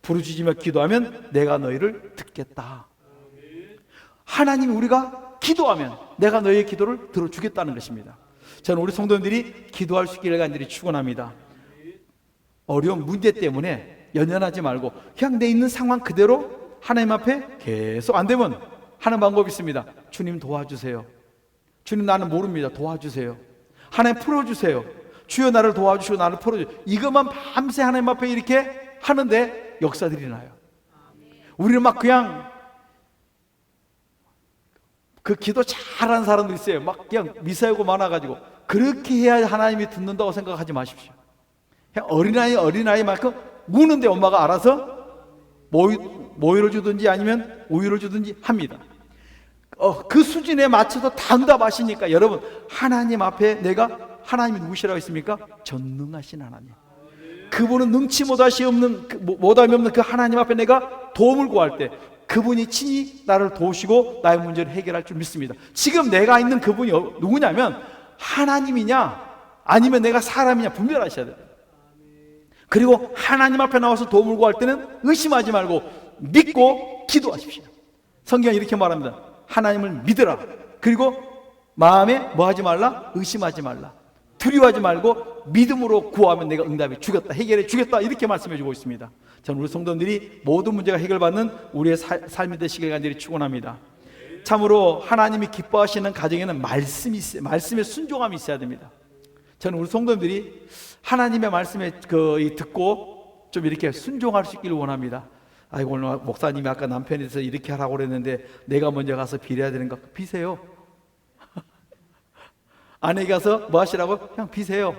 부르짖으며 기도하면 내가 너희를 듣겠다. 하나님이 우리가 기도하면 내가 너희의 기도를 들어주겠다는 것입니다. 저는 우리 성도님들이 기도할 수 있기를 간절히 축원합니다. 어려운 문제 때문에 연연하지 말고 그냥 내 있는 상황 그대로 하나님 앞에 계속, 안 되면 하는 방법이 있습니다. 주님 도와주세요. 주님, 나는 모릅니다. 도와주세요. 하나님 풀어주세요. 주여 나를 도와주시고 나를 풀어주세요. 이것만 밤새 하나님 앞에 이렇게 하는데 역사들이 나요. 우리는 막 그냥 그 기도 잘하는 사람들 있어요. 막 그냥 미사여고 많아가지고 그렇게 해야 하나님이 듣는다고 생각하지 마십시오. 그냥 어린아이만큼 우는데 엄마가 알아서 모유를 주든지 아니면 우유를 주든지 합니다. 그 수준에 맞춰서 다 응답하시니까 여러분, 하나님 앞에 내가, 하나님이 누구시라고 했습니까? 전능하신 하나님. 그분은 능치 못함이 없는 그 하나님 앞에 내가 도움을 구할 때 그분이 친히 나를 도우시고 나의 문제를 해결할 줄 믿습니다. 지금 내가 있는 그분이 누구냐면 하나님이냐 아니면 내가 사람이냐 분별하셔야 돼요. 그리고 하나님 앞에 나와서 도움을 구할 때는 의심하지 말고 믿고 기도하십시오. 성경이 이렇게 말합니다. 하나님을 믿으라. 그리고 마음에 뭐 하지 말라? 의심하지 말라. 두려워하지 말고 믿음으로 구하면 내가 응답해 주겠다, 해결해 주겠다, 이렇게 말씀해 주고 있습니다. 저는 우리 성도들이 모든 문제가 해결받는 우리의 삶이 되시길 간절히 축원합니다. 참으로 하나님이 기뻐하시는 가정에는 말씀에 순종함이 있어야 됩니다. 저는 우리 성도들이 하나님의 말씀에 듣고 좀 이렇게 순종할 수 있기를 원합니다. 아이고, 오늘 목사님이 아까 남편에 대해서 이렇게 하라고 그랬는데 내가 먼저 가서 빌어야 되는가? 비세요. 아내에게 가서 뭐 하시라고? 그냥 비세요.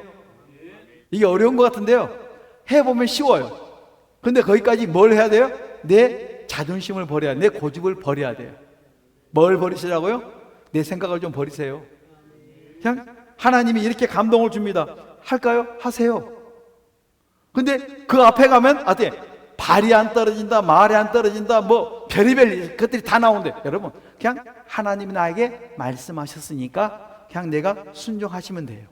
이게 어려운 것 같은데요, 해보면 쉬워요. 근데 거기까지 뭘 해야 돼요? 내 자존심을 버려야 돼요. 내 고집을 버려야 돼요. 뭘 버리시라고요? 내 생각을 좀 버리세요. 그냥 하나님이 이렇게 감동을 줍니다. 할까요? 하세요. 근데 그 앞에 가면 어때? 발이 안 떨어진다, 말이 안 떨어진다, 뭐 별의별 것들이 다 나오는데 여러분, 그냥 하나님이 나에게 말씀하셨으니까 그냥 내가 순종하시면 돼요.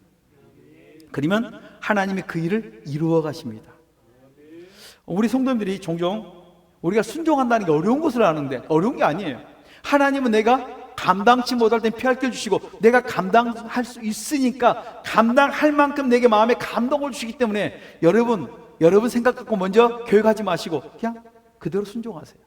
그러면 하나님이 그 일을 이루어 가십니다. 우리 성도님들이 종종 우리가 순종한다는 게 어려운 것을 아는데 어려운 게 아니에요. 하나님은 내가 감당치 못할 땐 피할 길 주시고, 내가 감당할 수 있으니까 감당할 만큼 내게 마음에 감동을 주시기 때문에 여러분 생각 갖고 먼저 교육하지 마시고 그냥 그대로 순종하세요.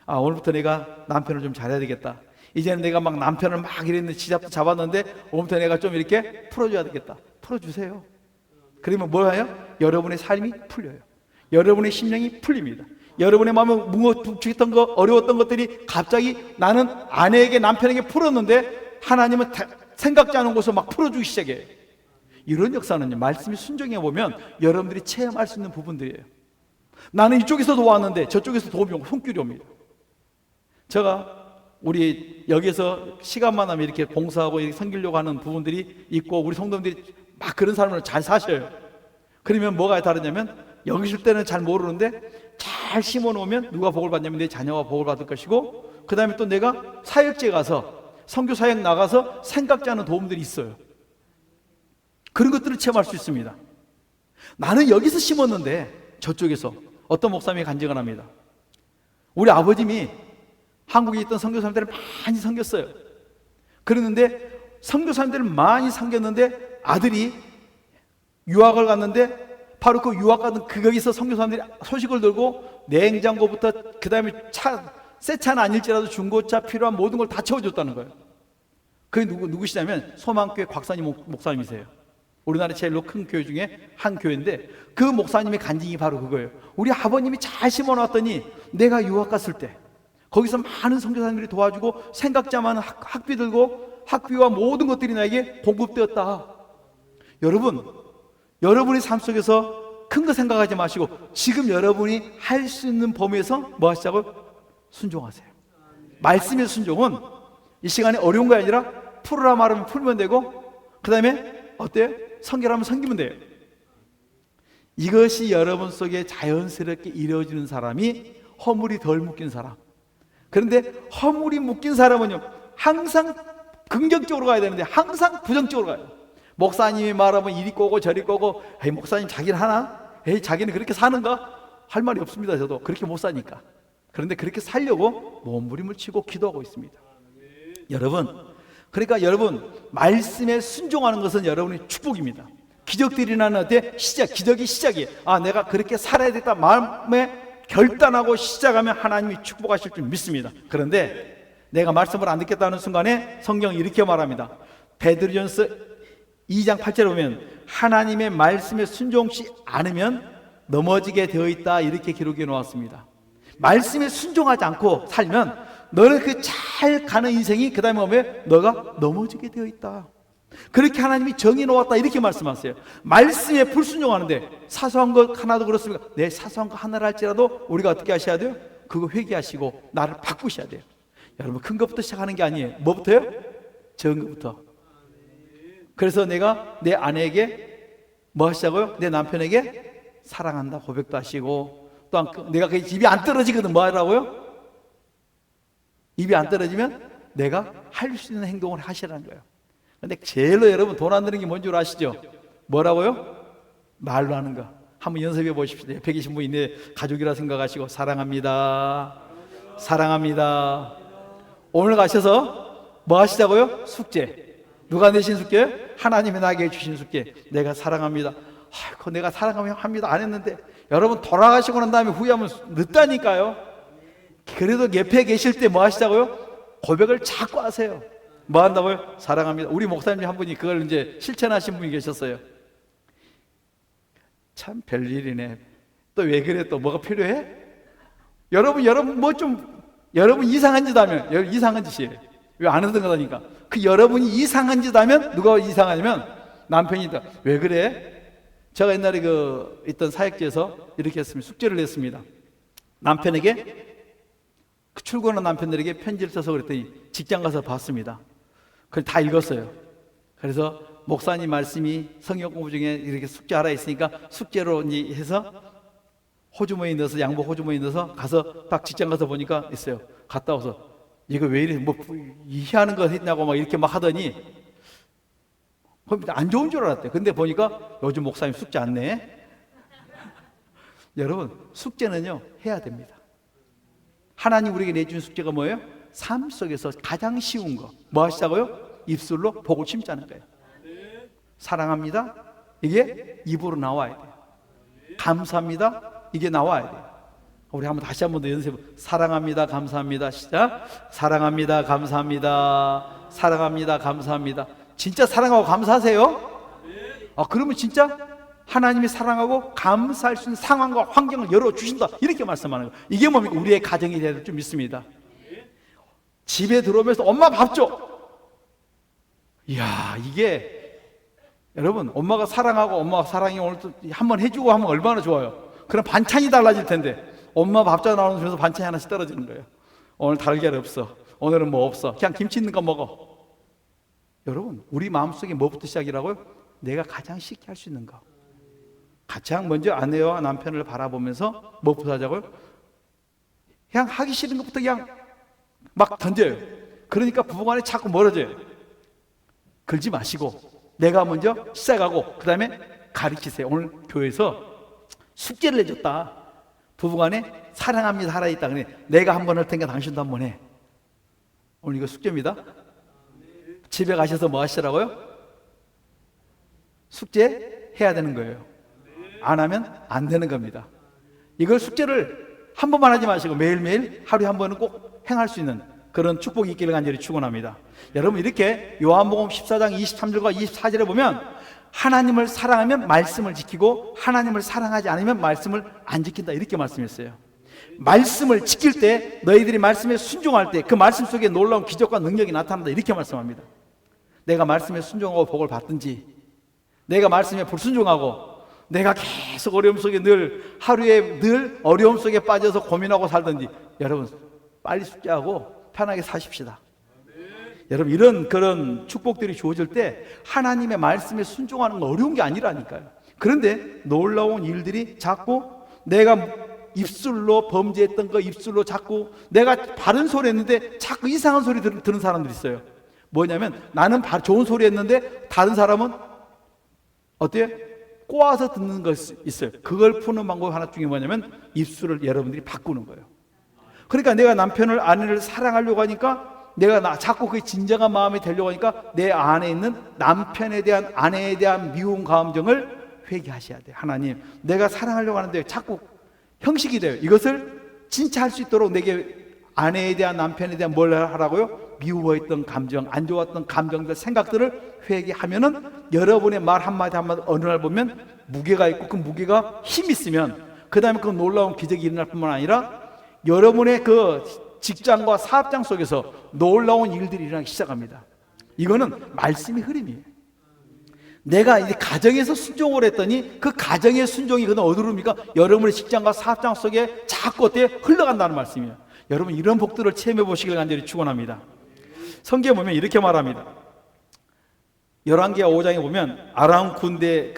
오늘부터 내가 남편을 좀 잘해야 되겠다. 이제는 내가 막 남편을 막 이랬는데 지잡도 잡았는데 오늘부터 내가 좀 이렇게 풀어줘야 되겠다. 풀어주세요. 그러면 뭘 해요? 여러분의 삶이 풀려요. 여러분의 심령이 풀립니다. 여러분의 마음에 뭉어죽었던 거, 어려웠던 것들이 갑자기 나는 아내에게, 남편에게 풀었는데 하나님은 생각지 않은 곳에서 막 풀어주기 시작해요. 이런 역사는요, 말씀이 순종해 보면 여러분들이 체험할 수 있는 부분들이에요. 나는 이쪽에서 도왔는데 저쪽에서 도움이 오고 손길이 옵니다. 제가 우리 여기서 시간만 하면 이렇게 봉사하고 이렇게 섬기려고 하는 부분들이 있고, 우리 성도님들이 막 그런 삶을 잘 사셔요. 그러면 뭐가 다르냐면, 여기 있을 때는 잘 모르는데 잘 심어놓으면 누가 복을 받냐면 내 자녀가 복을 받을 것이고, 그 다음에 또 내가 사역지에 가서 선교 사역 나가서 생각지 않은 도움들이 있어요. 그런 것들을 체험할 수 있습니다. 나는 여기서 심었는데 저쪽에서 어떤 목사님이 간증을 합니다. 우리 아버님이 한국에 있던 선교사님들을 많이 섬겼어요. 그랬는데 선교사님들을 많이 섬겼는데 아들이 유학을 갔는데, 바로 그 유학 가는 거기서 선교사님들이 소식을 들고 냉장고부터 그 다음에 새 차는 아닐지라도 중고차 필요한 모든 걸 다 채워줬다는 거예요. 그게 누구시냐면 소망교회 곽산희 목사님이세요. 우리나라 제일로 큰 교회 중에 한 교회인데, 그 목사님의 간증이 바로 그거예요. 우리 아버님이 잘 심어놨더니 내가 유학 갔을 때 거기서 많은 선교사님들이 도와주고 생각지 않은 학비 들고 학비와 모든 것들이 나에게 공급되었다. 여러분의 삶 속에서 큰 거 생각하지 마시고 지금 여러분이 할 수 있는 범위에서 뭐 하시자고요? 순종하세요. 말씀의 순종은 이 시간에 어려운 게 아니라 풀으라 말하면 풀면 되고, 그 다음에 어때요? 섬기라면 섬기면 돼요. 이것이 여러분 속에 자연스럽게 이루어지는 사람이 허물이 덜 묶인 사람. 그런데 허물이 묶인 사람은요, 항상 긍정적으로 가야 되는데 항상 부정적으로 가요. 목사님이 말하면 이리 꼬고 저리 꼬고, 에이 목사님 자기는 하나? 에이 자기는 그렇게 사는가? 할 말이 없습니다. 저도 그렇게 못 사니까. 그런데 그렇게 살려고 몸부림을 치고 기도하고 있습니다. 그러니까 여러분 말씀에 순종하는 것은 여러분의 축복입니다. 기적들이 나는 어때? 기적이 시작이에요. 내가 그렇게 살아야 되겠다 마음에 결단하고 시작하면 하나님이 축복하실 줄 믿습니다. 그런데 내가 말씀을 안 듣겠다는 순간에 성경이 이렇게 말합니다. 베드로전서 2장 8절에 보면 하나님의 말씀에 순종치 않으면 넘어지게 되어 있다, 이렇게 기록해 놓았습니다. 말씀에 순종하지 않고 살면 너는 그 잘 가는 인생이 그 다음에 오면 너가 넘어지게 되어 있다. 그렇게 하나님이 정해 놓았다, 이렇게 말씀하세요. 말씀에 불순종하는데 사소한 것 하나도 그렇습니까? 내 사소한 거 하나를 할지라도 우리가 어떻게 하셔야 돼요? 그거 회개하시고 나를 바꾸셔야 돼요. 여러분 큰 것부터 시작하는 게 아니에요. 뭐부터요? 적은 것부터. 그래서 내가 내 아내에게 뭐 하시자고요? 내 남편에게 사랑한다 고백도 하시고, 또 내가 그 입이 안 떨어지거든. 뭐 하라고요? 입이 안 떨어지면 내가 할 수 있는 행동을 하시라는 거예요. 근데 제일로 여러분 돈 안 드는 게 뭔 줄 아시죠? 뭐라고요? 말로 하는 거. 한번 연습해 보십시오. 옆에 계신 분이 내 가족이라 생각하시고 사랑합니다. 사랑합니다. 오늘 가셔서 뭐 하시자고요? 숙제. 누가 내신 숙제예요? 하나님이 나에게 주신 숙제. 내가 사랑합니다. 아이고 내가 사랑합니다 안 했는데, 여러분 돌아가시고 난 다음에 후회하면 늦다니까요. 그래도 옆에 계실 때 뭐 하시자고요? 고백을 자꾸 하세요. 뭐 한다고요? 사랑합니다. 우리 목사님 한 분이 그걸 이제 실천하신 분이 계셨어요. 참 별일이네. 또 왜 그래? 또 뭐가 필요해? 여러분 뭐 좀 여러분 이상한 짓 하면 이상한 짓이에요. 왜 안 하던 거다니까. 그 여러분이 이상한 짓 하면 누가 이상하냐면 남편이다. 왜 그래? 제가 옛날에 있던 사역지에서 이렇게 했습니다. 숙제를 냈습니다. 남편에게, 출근한 남편들에게 편지를 써서 그랬더니 직장 가서 봤습니다. 그걸 다 읽었어요. 그래서 목사님 말씀이 성경 공부 중에 이렇게 숙제하라 했으니까 숙제로 해서 호주머니에 넣어서, 양복 호주머니에 넣어서 가서 딱 직장 가서 보니까 있어요. 갔다 와서 이거 왜 이래, 뭐 이해하는 거 했냐고 막 이렇게 막 하더니 안 좋은 줄 알았대요. 근데 보니까 요즘 목사님 숙제 안 내. 여러분 숙제는요 해야 됩니다. 하나님 우리에게 내준 숙제가 뭐예요? 삶 속에서 가장 쉬운 거 뭐 하시자고요? 입술로 복을 심자는 거예요. 사랑합니다. 이게 입으로 나와야 돼요. 감사합니다. 이게 나와야 돼요. 우리 다시 한 번 더 연습해. 사랑합니다. 감사합니다. 시작. 사랑합니다. 감사합니다. 사랑합니다. 감사합니다. 진짜 사랑하고 감사하세요? 그러면 진짜 하나님이 사랑하고 감사할 수 있는 상황과 환경을 열어주신다, 이렇게 말씀하는 거예요. 이게 뭡니까? 우리의 가정이 되야 될 줄 믿습니다. 집에 들어오면서 엄마 밥 줘. 이야, 이게 여러분, 엄마가 사랑하고 엄마가 사랑이 오늘 또 한번 해주고 하면 얼마나 좋아요. 그럼 반찬이 달라질 텐데 엄마 밥자 나오는 중에서 반찬이 하나씩 떨어지는 거예요. 오늘 달걀 없어, 오늘은 뭐 없어, 그냥 김치 있는 거 먹어. 여러분, 우리 마음속에 뭐부터 시작이라고요? 내가 가장 쉽게 할 수 있는 거, 가장 먼저 아내와 남편을 바라보면서 뭐부터 하자고요? 그냥 하기 싫은 것부터 그냥 막 던져요. 그러니까 부부간에 자꾸 멀어져요. 그러지 마시고 내가 먼저 시작하고 그 다음에 가르치세요. 오늘 교회에서 숙제를 내줬다. 부부간에 사랑합니다 하라 있다. 그래, 내가 한 번 할 테니까 당신도 한 번 해. 오늘 이거 숙제입니다. 집에 가셔서 뭐 하시라고요? 숙제 해야 되는 거예요. 안 하면 안 되는 겁니다. 이걸 숙제를 한 번만 하지 마시고 매일매일 하루에 한 번은 꼭 행할 수 있는 그런 축복이 있기를 간절히 축원합니다. 여러분, 이렇게 요한복음 14장 23절과 24절에 보면 하나님을 사랑하면 말씀을 지키고 하나님을 사랑하지 않으면 말씀을 안 지킨다, 이렇게 말씀했어요. 말씀을 지킬 때, 너희들이 말씀에 순종할 때 그 말씀 속에 놀라운 기적과 능력이 나타난다, 이렇게 말씀합니다. 내가 말씀에 순종하고 복을 받든지, 내가 말씀에 불순종하고 내가 계속 어려움 속에 늘 하루에 늘 어려움 속에 빠져서 고민하고 살든지, 여러분 빨리 숙제하고 편하게 사십시다. 여러분, 이런 그런 축복들이 주어질 때 하나님의 말씀에 순종하는 건 어려운 게 아니라니까요. 그런데 놀라운 일들이 자꾸 내가 입술로 범죄했던 거 입술로 자꾸 내가 바른 소리 했는데 자꾸 이상한 소리 들은 사람들이 있어요. 뭐냐면 나는 좋은 소리 했는데 다른 사람은 어때요? 꼬아서 듣는 것이 있어요. 그걸 푸는 방법 하나 중에 뭐냐면 입술을 여러분들이 바꾸는 거예요. 그러니까 내가 남편을 아내를 사랑하려고 하니까 내가 자꾸 그 진정한 마음이 되려고 하니까 내 안에 있는 남편에 대한 아내에 대한 미운 감정을 회개하셔야 돼요. 하나님, 내가 사랑하려고 하는데 자꾸 형식이 돼요. 이것을 진짜 할 수 있도록 내게 아내에 대한 남편에 대한 뭘 하라고요? 미워했던 감정, 안 좋았던 감정들, 생각들을 회개하면은 여러분의 말 한마디 한마디 어느 날 보면 무게가 있고 그 무게가 힘 있으면 그 다음에 그 놀라운 기적이 일어날 뿐만 아니라 여러분의 그 직장과 사업장 속에서 놀라운 일들이 일어나기 시작합니다. 이거는 말씀의 흐름이에요. 내가 이제 가정에서 순종을 했더니 그 가정의 순종이 그는 어디로 옵니까? 여러분의 직장과 사업장 속에 자꾸 어때? 흘러간다는 말씀이에요. 여러분, 이런 복들을 체험해 보시길 간절히 축원합니다. 성경에 보면 이렇게 말합니다. 열왕기하 5장에 보면 아람 군대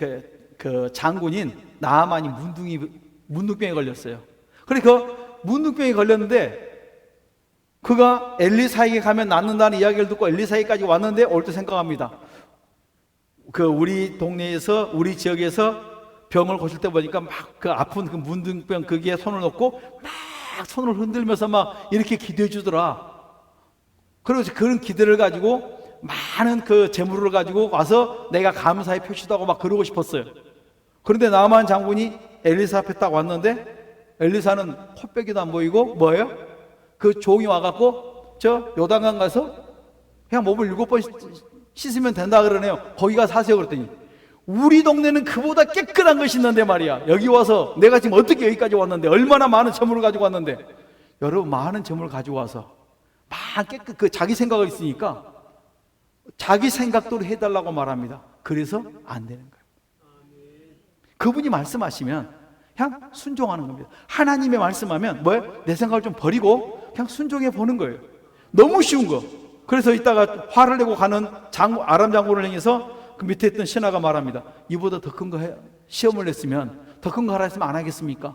그 장군인 나아만이 문둥병에 걸렸어요. 그러니까 문둥병에 걸렸는데 그가 엘리사에게 가면 낫는다는 이야기를 듣고 엘리사에게까지 왔는데 올 때 생각합니다. 그 우리 동네에서 우리 지역에서 병을 고칠 때 보니까 막 그 아픈 그 문둥병 거기에 손을 놓고 막 손을 흔들면서 막 이렇게 기도해 주더라. 그래서 그런 기대를 가지고 많은 그 재물을 가지고 와서 내가 감사의 표시도 하고 막 그러고 싶었어요. 그런데 나만 장군이 엘리사 앞에 딱 왔는데 엘리사는 코빼기도 안 보이고 뭐예요? 그 종이 와갖고 저 요단강 가서 그냥 몸을 7번 씻으면 된다 그러네요. 거기 가서 사세요 그랬더니 우리 동네는 그보다 깨끗한 것이 있는데 말이야. 여기 와서 내가 지금 어떻게 여기까지 왔는데 얼마나 많은 재물을 가지고 왔는데 여러분 많은 재물을 가지고 와서 막 깨끗 그 자기 생각을 있으니까 자기 생각대로 해달라고 말합니다. 그래서 안 되는 거예요. 그분이 말씀하시면 그냥 순종하는 겁니다. 하나님의 말씀하면 뭐예요? 내 생각을 좀 버리고 그냥 순종해 보는 거예요. 너무 쉬운 거. 그래서 이따가 화를 내고 가는 아람 장군을 향해서 그 밑에 있던 신하가 말합니다. 이보다 더 큰 거 시험을 냈으면 더 큰 거 하라 했으면 안 하겠습니까?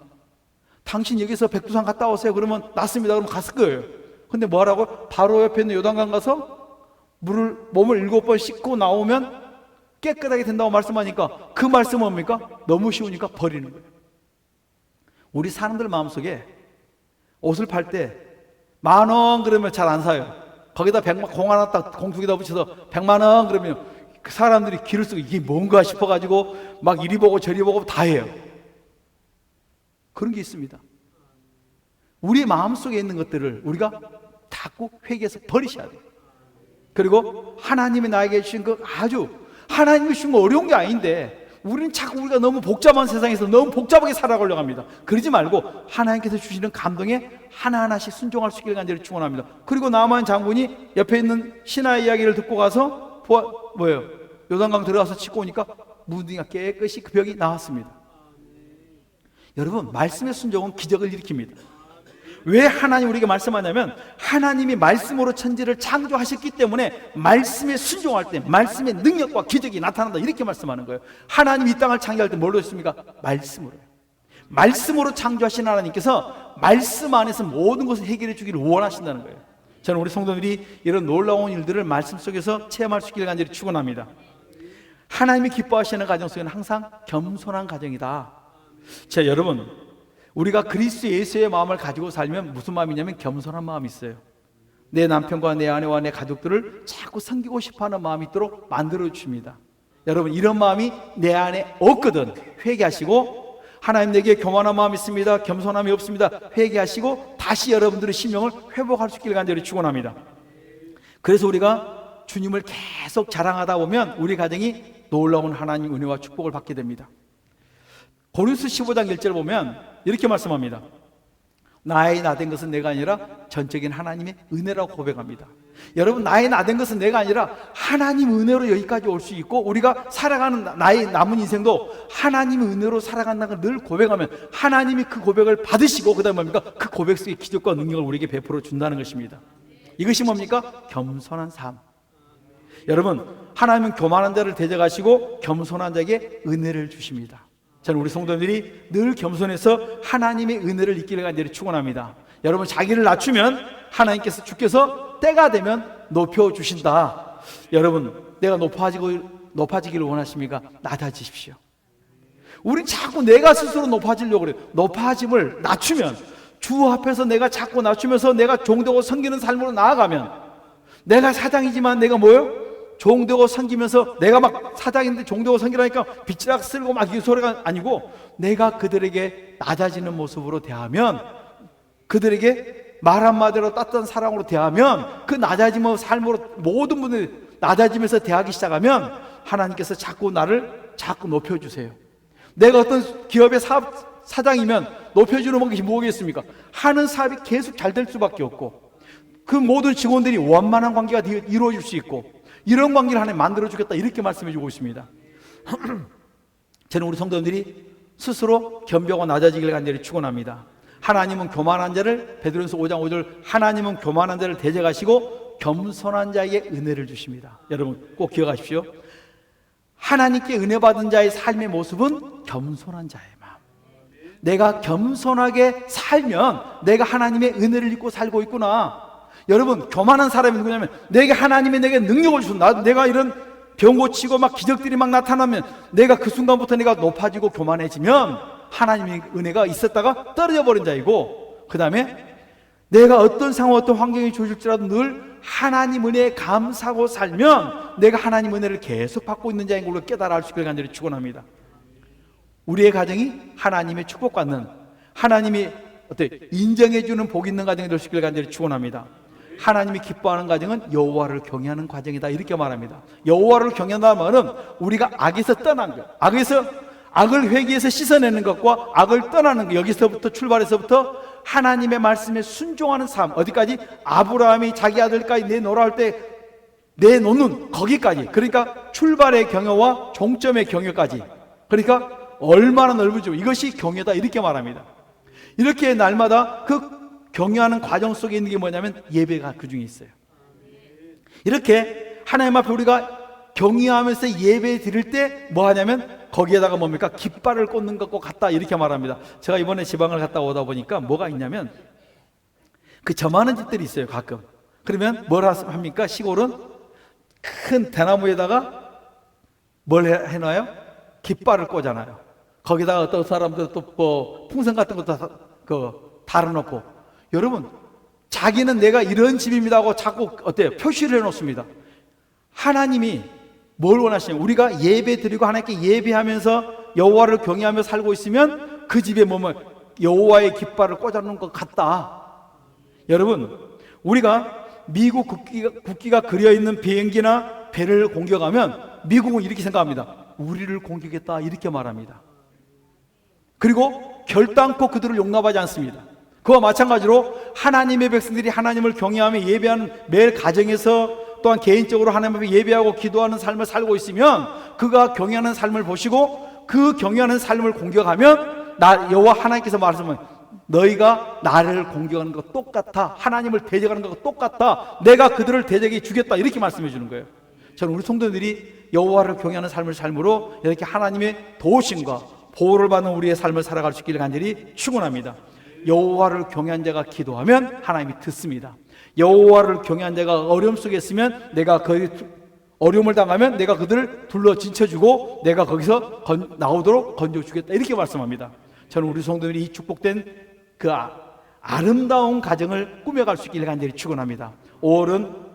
당신 여기서 백두산 갔다 오세요. 그러면 낫습니다. 그러면 갔을 거예요. 근데 뭐 하라고? 바로 옆에 있는 요단강 가서 몸을 7번 씻고 나오면 깨끗하게 된다고 말씀하니까 그 말씀은 뭡니까? 너무 쉬우니까 버리는 거예요. 우리 사람들 마음속에 옷을 팔 때 10,000원 그러면 잘 안 사요. 거기다 100만, 공 하나 딱 공투기다 붙여서 100만 원 그러면 그 사람들이 귀를 쓰고 이게 뭔가 싶어가지고 막 이리 보고 저리 보고 다 해요. 그런 게 있습니다. 우리 마음속에 있는 것들을 우리가 자꾸 회개해서 버리셔야 돼요. 그리고 하나님이 나에게 주신 그 아주 하나님이 주신 거 어려운 게 아닌데 우리는 자꾸 우리가 너무 복잡한 세상에서 너무 복잡하게 살아가려고 합니다. 그러지 말고 하나님께서 주시는 감동에 하나하나씩 순종할 수 있기를 간절히 축원합니다. 그리고 나만 장군이 옆에 있는 신하의 이야기를 듣고 가서 뭐예요? 요단강 들어가서 씻고 오니까 무디가 깨끗이 그 벽이 나왔습니다. 여러분, 말씀의 순종은 기적을 일으킵니다. 왜 하나님 우리에게 말씀하냐면 하나님이 말씀으로 천지를 창조하셨기 때문에 말씀에 순종할 때 말씀의 능력과 기적이 나타난다 이렇게 말씀하는 거예요. 하나님이 이 땅을 창조할 때 뭘로 했습니까? 말씀으로요. 말씀으로 창조하신 하나님께서 말씀 안에서 모든 것을 해결해 주기를 원하신다는 거예요. 저는 우리 성도들이 이런 놀라운 일들을 말씀 속에서 체험할 수 있기를 간절히 축원합니다. 하나님이 기뻐하시는 가정 속에는 항상 겸손한 가정이다. 자, 여러분, 우리가 그리스도 예수의 마음을 가지고 살면 무슨 마음이냐면 겸손한 마음이 있어요. 내 남편과 내 아내와 내 가족들을 자꾸 섬기고 싶어하는 마음이 있도록 만들어 주십니다. 여러분, 이런 마음이 내 안에 없거든. 회개하시고 하나님 내게 교만한 마음이 있습니다. 겸손함이 없습니다. 회개하시고 다시 여러분들의 심령을 회복할 수 있기를 간절히 축원합니다. 그래서 우리가 주님을 계속 자랑하다 보면 우리 가정이 놀라운 하나님 은혜와 축복을 받게 됩니다. 고린도서 15장 1절 보면 이렇게 말씀합니다. 나의 나된 것은 내가 아니라 전적인 하나님의 은혜라고 고백합니다. 여러분, 나의 나된 것은 내가 아니라 하나님 은혜로 여기까지 올 수 있고 우리가 살아가는 나의 남은 인생도 하나님의 은혜로 살아간다는 걸 늘 고백하면 하나님이 그 고백을 받으시고 그 다음에 뭡니까? 그 고백 속에 기적과 능력을 우리에게 베풀어 준다는 것입니다. 이것이 뭡니까? 겸손한 삶. 여러분, 하나님은 교만한 자를 대적하시고 겸손한 자에게 은혜를 주십니다. 저는 우리 성도들이 늘 겸손해서 하나님의 은혜를 잊기를 간절히 축원합니다. 여러분, 자기를 낮추면 하나님께서 주께서 때가 되면 높여주신다. 여러분, 내가 높아지기를 원하십니까? 낮아지십시오. 우린 자꾸 내가 스스로 높아지려고 그래요. 높아짐을 낮추면, 주 앞에서 내가 자꾸 낮추면서 내가 종되고 섬기는 삶으로 나아가면, 내가 사장이지만 내가 뭐예요? 종되고 섬기면서 내가 막 사장인데 종되고 섬기라니까 빗지락 쓸고 막 이 소리가 아니고 내가 그들에게 낮아지는 모습으로 대하면, 그들에게 말 한마디로 따뜻한 사랑으로 대하면, 그 낮아짐의 삶으로 모든 분들이 낮아지면서 대하기 시작하면 하나님께서 자꾸 나를 자꾸 높여주세요. 내가 어떤 기업의 사장이면 높여주는 것이 뭐겠습니까? 하는 사업이 계속 잘 될 수밖에 없고 그 모든 직원들이 원만한 관계가 이루어질 수 있고 이런 관계를 하나님 만들어주겠다 이렇게 말씀해 주고 있습니다. 저는 우리 성도들이 스스로 겸비하고 낮아지기를 간절히 축원합니다. 하나님은 교만한 자를, 베드로전서 5장 5절, 하나님은 교만한 자를 대적하시고 겸손한 자에게 은혜를 주십니다. 여러분 꼭 기억하십시오. 하나님께 은혜 받은 자의 삶의 모습은 겸손한 자의 마음. 내가 겸손하게 살면 내가 하나님의 은혜를 입고 살고 있구나. 여러분, 교만한 사람이 누구냐면 내게 하나님이 내게 능력을 주신다. 내가 이런 병 고치고 막 기적들이 막 나타나면 내가 그 순간부터 내가 높아지고 교만해지면 하나님의 은혜가 있었다가 떨어져 버린 자이고, 그 다음에 내가 어떤 상황 어떤 환경이 주어질지라도 늘 하나님 은혜에 감사하고 살면 내가 하나님 은혜를 계속 받고 있는 자인 걸로 깨달아 알 수 있기를 간절히 축원합니다. 우리의 가정이 하나님의 축복받는, 하나님이 인정해주는 복 있는 가정이 될 수 있기를 간절히 축원합니다. 하나님이 기뻐하는 가정은 여호와를 경외하는 가정이다 이렇게 말합니다. 여호와를 경외한다는 말은 우리가 악에서 떠난 것, 악을 회개해서 씻어내는 것과 악을 떠나는 것, 여기서부터 출발해서부터 하나님의 말씀에 순종하는 삶, 어디까지? 아브라함이 자기 아들까지 내놓으라 할 때 내놓는 거기까지, 그러니까 출발의 경외와 종점의 경외까지, 그러니까 얼마나 넓은지 이것이 경외다 이렇게 말합니다. 이렇게 날마다 그 경외하는 과정 속에 있는 게 뭐냐면 예배가 그 중에 있어요. 이렇게 하나님 앞에 우리가 경외하면서 예배 드릴 때 뭐 하냐면 거기에다가 뭡니까? 깃발을 꽂는 것과 같다 이렇게 말합니다. 제가 이번에 지방을 갔다 오다 보니까 뭐가 있냐면 그 점하는 집들이 있어요 가끔. 그러면 뭘 합니까? 시골은 큰 대나무에다가 뭘 해놔요? 깃발을 꽂아놔요. 거기다가 어떤 사람들 또 뭐 풍선 같은 것도 달아놓고. 여러분, 자기는 내가 이런 집입니다 하고 자꾸 어때요? 표시를 해놓습니다. 하나님이 뭘 원하시냐면 우리가 예배 드리고 하나님께 예배하면서 여호와를 경외하며 살고 있으면 그 집에 뭐면 여호와의 깃발을 꽂아놓은 것 같다. 여러분, 우리가 미국 국기가 그려있는 비행기나 배를 공격하면 미국은 이렇게 생각합니다. 우리를 공격했다, 이렇게 말합니다. 그리고 결단코 그들을 용납하지 않습니다. 그와 마찬가지로 하나님의 백성들이 하나님을 경외하며 예배하는 매일 가정에서 또한 개인적으로 하나님 앞에 예배하고 기도하는 삶을 살고 있으면 그가 경외하는 삶을 보시고 그 경외하는 삶을 공격하면 여호와 하나님께서 말씀은 너희가 나를 공격하는 것 똑같아, 하나님을 대적하는 것 똑같아, 내가 그들을 대적해 주겠다, 이렇게 말씀해 주는 거예요. 저는 우리 성도들이 여호와를 경외하는 삶을 삶으로 이렇게 하나님의 도우심과 보호를 받는 우리의 삶을 살아갈 수 있기를 간절히 축원합니다. 여호와를 경외한 자가 기도하면 하나님이 듣습니다. 여호와를 경외한 자가 어려움 속에 있으면 내가 그 어려움을 당하면 내가 그들을 둘러 진쳐주고 내가 거기서 나오도록 건져주겠다, 이렇게 말씀합니다. 저는 우리 성도들이 이 축복된 그 아름다운 가정을 꾸며갈 수 있기를 간절히 축원합니다. 5월은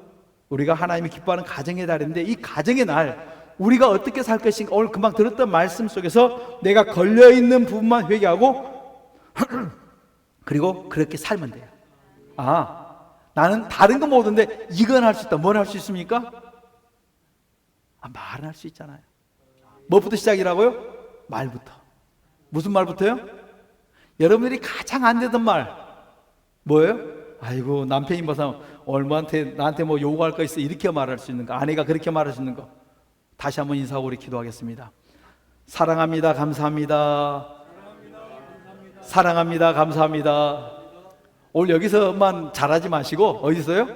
우리가 하나님이 기뻐하는 가정의 달인데 이 가정의 날 우리가 어떻게 살 것인가, 오늘 금방 들었던 말씀 속에서 내가 걸려있는 부분만 회개하고 그리고 그렇게 살면 돼요. 나는 다른 건 모르는데 이건 할 수 있다. 뭘 할 수 있습니까? 말은 할 수 있잖아요. 뭐부터 시작이라고요? 말부터. 무슨 말부터요? 여러분들이 가장 안 되던 말 뭐예요? 아이고, 남편이 봐서 나한테 뭐 요구할 거 있어, 이렇게 말할 수 있는 거, 아내가 그렇게 말할 수 있는 거. 다시 한번 인사하고 우리 기도하겠습니다. 사랑합니다. 감사합니다. 사랑합니다. 감사합니다. 오늘 여기서만 잘하지 마시고 어디서요?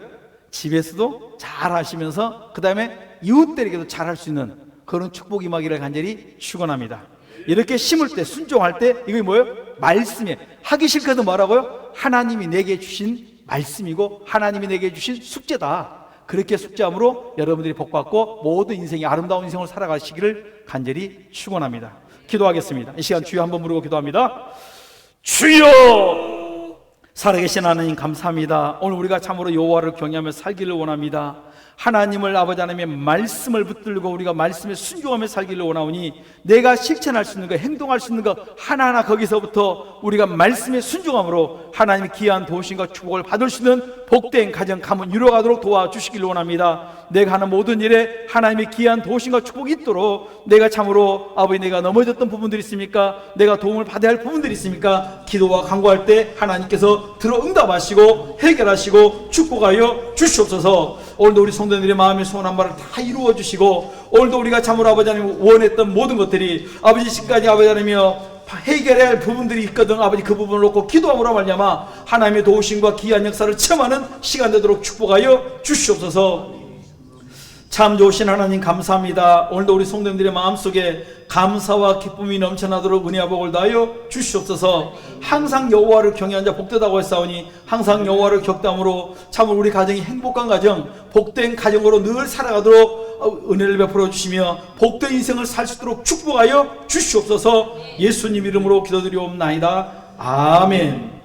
집에서도 잘하시면서 그 다음에 이웃들에게도 잘할 수 있는 그런 축복 임하기를 간절히 축원합니다. 이렇게 심을 때, 순종할 때 이게 뭐예요? 말씀이에요. 하기 싫거든 뭐라고요? 하나님이 내게 주신 말씀이고 하나님이 내게 주신 숙제다. 그렇게 숙제함으로 여러분들이 복받고 모든 인생이 아름다운 인생을 살아가시기를 간절히 축원합니다. 기도하겠습니다. 이 시간 주여 한번 부르고 기도합니다. 주여! 살아계신 하나님 감사합니다. 오늘 우리가 참으로 여호와를 경외하며 살기를 원합니다. 하나님을 아버지 하나님의 말씀을 붙들고 우리가 말씀에 순종하며 살기를 원하오니 내가 실천할 수 있는 것, 행동할 수 있는 것 하나하나 거기서부터 우리가 말씀에 순종함으로 하나님의 귀한 도우심과 축복을 받을 수 있는 복된 가정, 가문 이루어가도록 도와주시기를 원합니다. 내가 하는 모든 일에 하나님의 귀한 도우심과 축복이 있도록 내가 참으로 아버지 내가 넘어졌던 부분들이 있습니까? 내가 도움을 받아야 할 부분들이 있습니까? 기도와 간구할 때 하나님께서 들어 응답하시고 해결하시고 축복하여 주시옵소서. 오늘도 우리 성도들의 마음의 소원 한 바를 다 이루어 주시고 오늘도 우리가 참으로 아버지 하나님 원했던 모든 것들이 아버지 시까지 아버지 하나님이여 해결해야 할 부분들이 있거든 아버지 그 부분을 놓고 기도함으로 말미암아 하나님의 도우심과 귀한 역사를 체험하는 시간 되도록 축복하여 주시옵소서. 참 좋으신 하나님 감사합니다. 오늘도 우리 성도님들의 마음속에 감사와 기쁨이 넘쳐나도록 은혜와 복을 다하여 주시옵소서. 항상 여호와를 경외한 자 복되다고 했사오니 항상 여호와를 격담으로 참으로 우리 가정이 행복한 가정, 복된 가정으로 늘 살아가도록 은혜를 베풀어 주시며 복된 인생을 살 수 있도록 축복하여 주시옵소서. 예수님 이름으로 기도드리옵나이다. 아멘.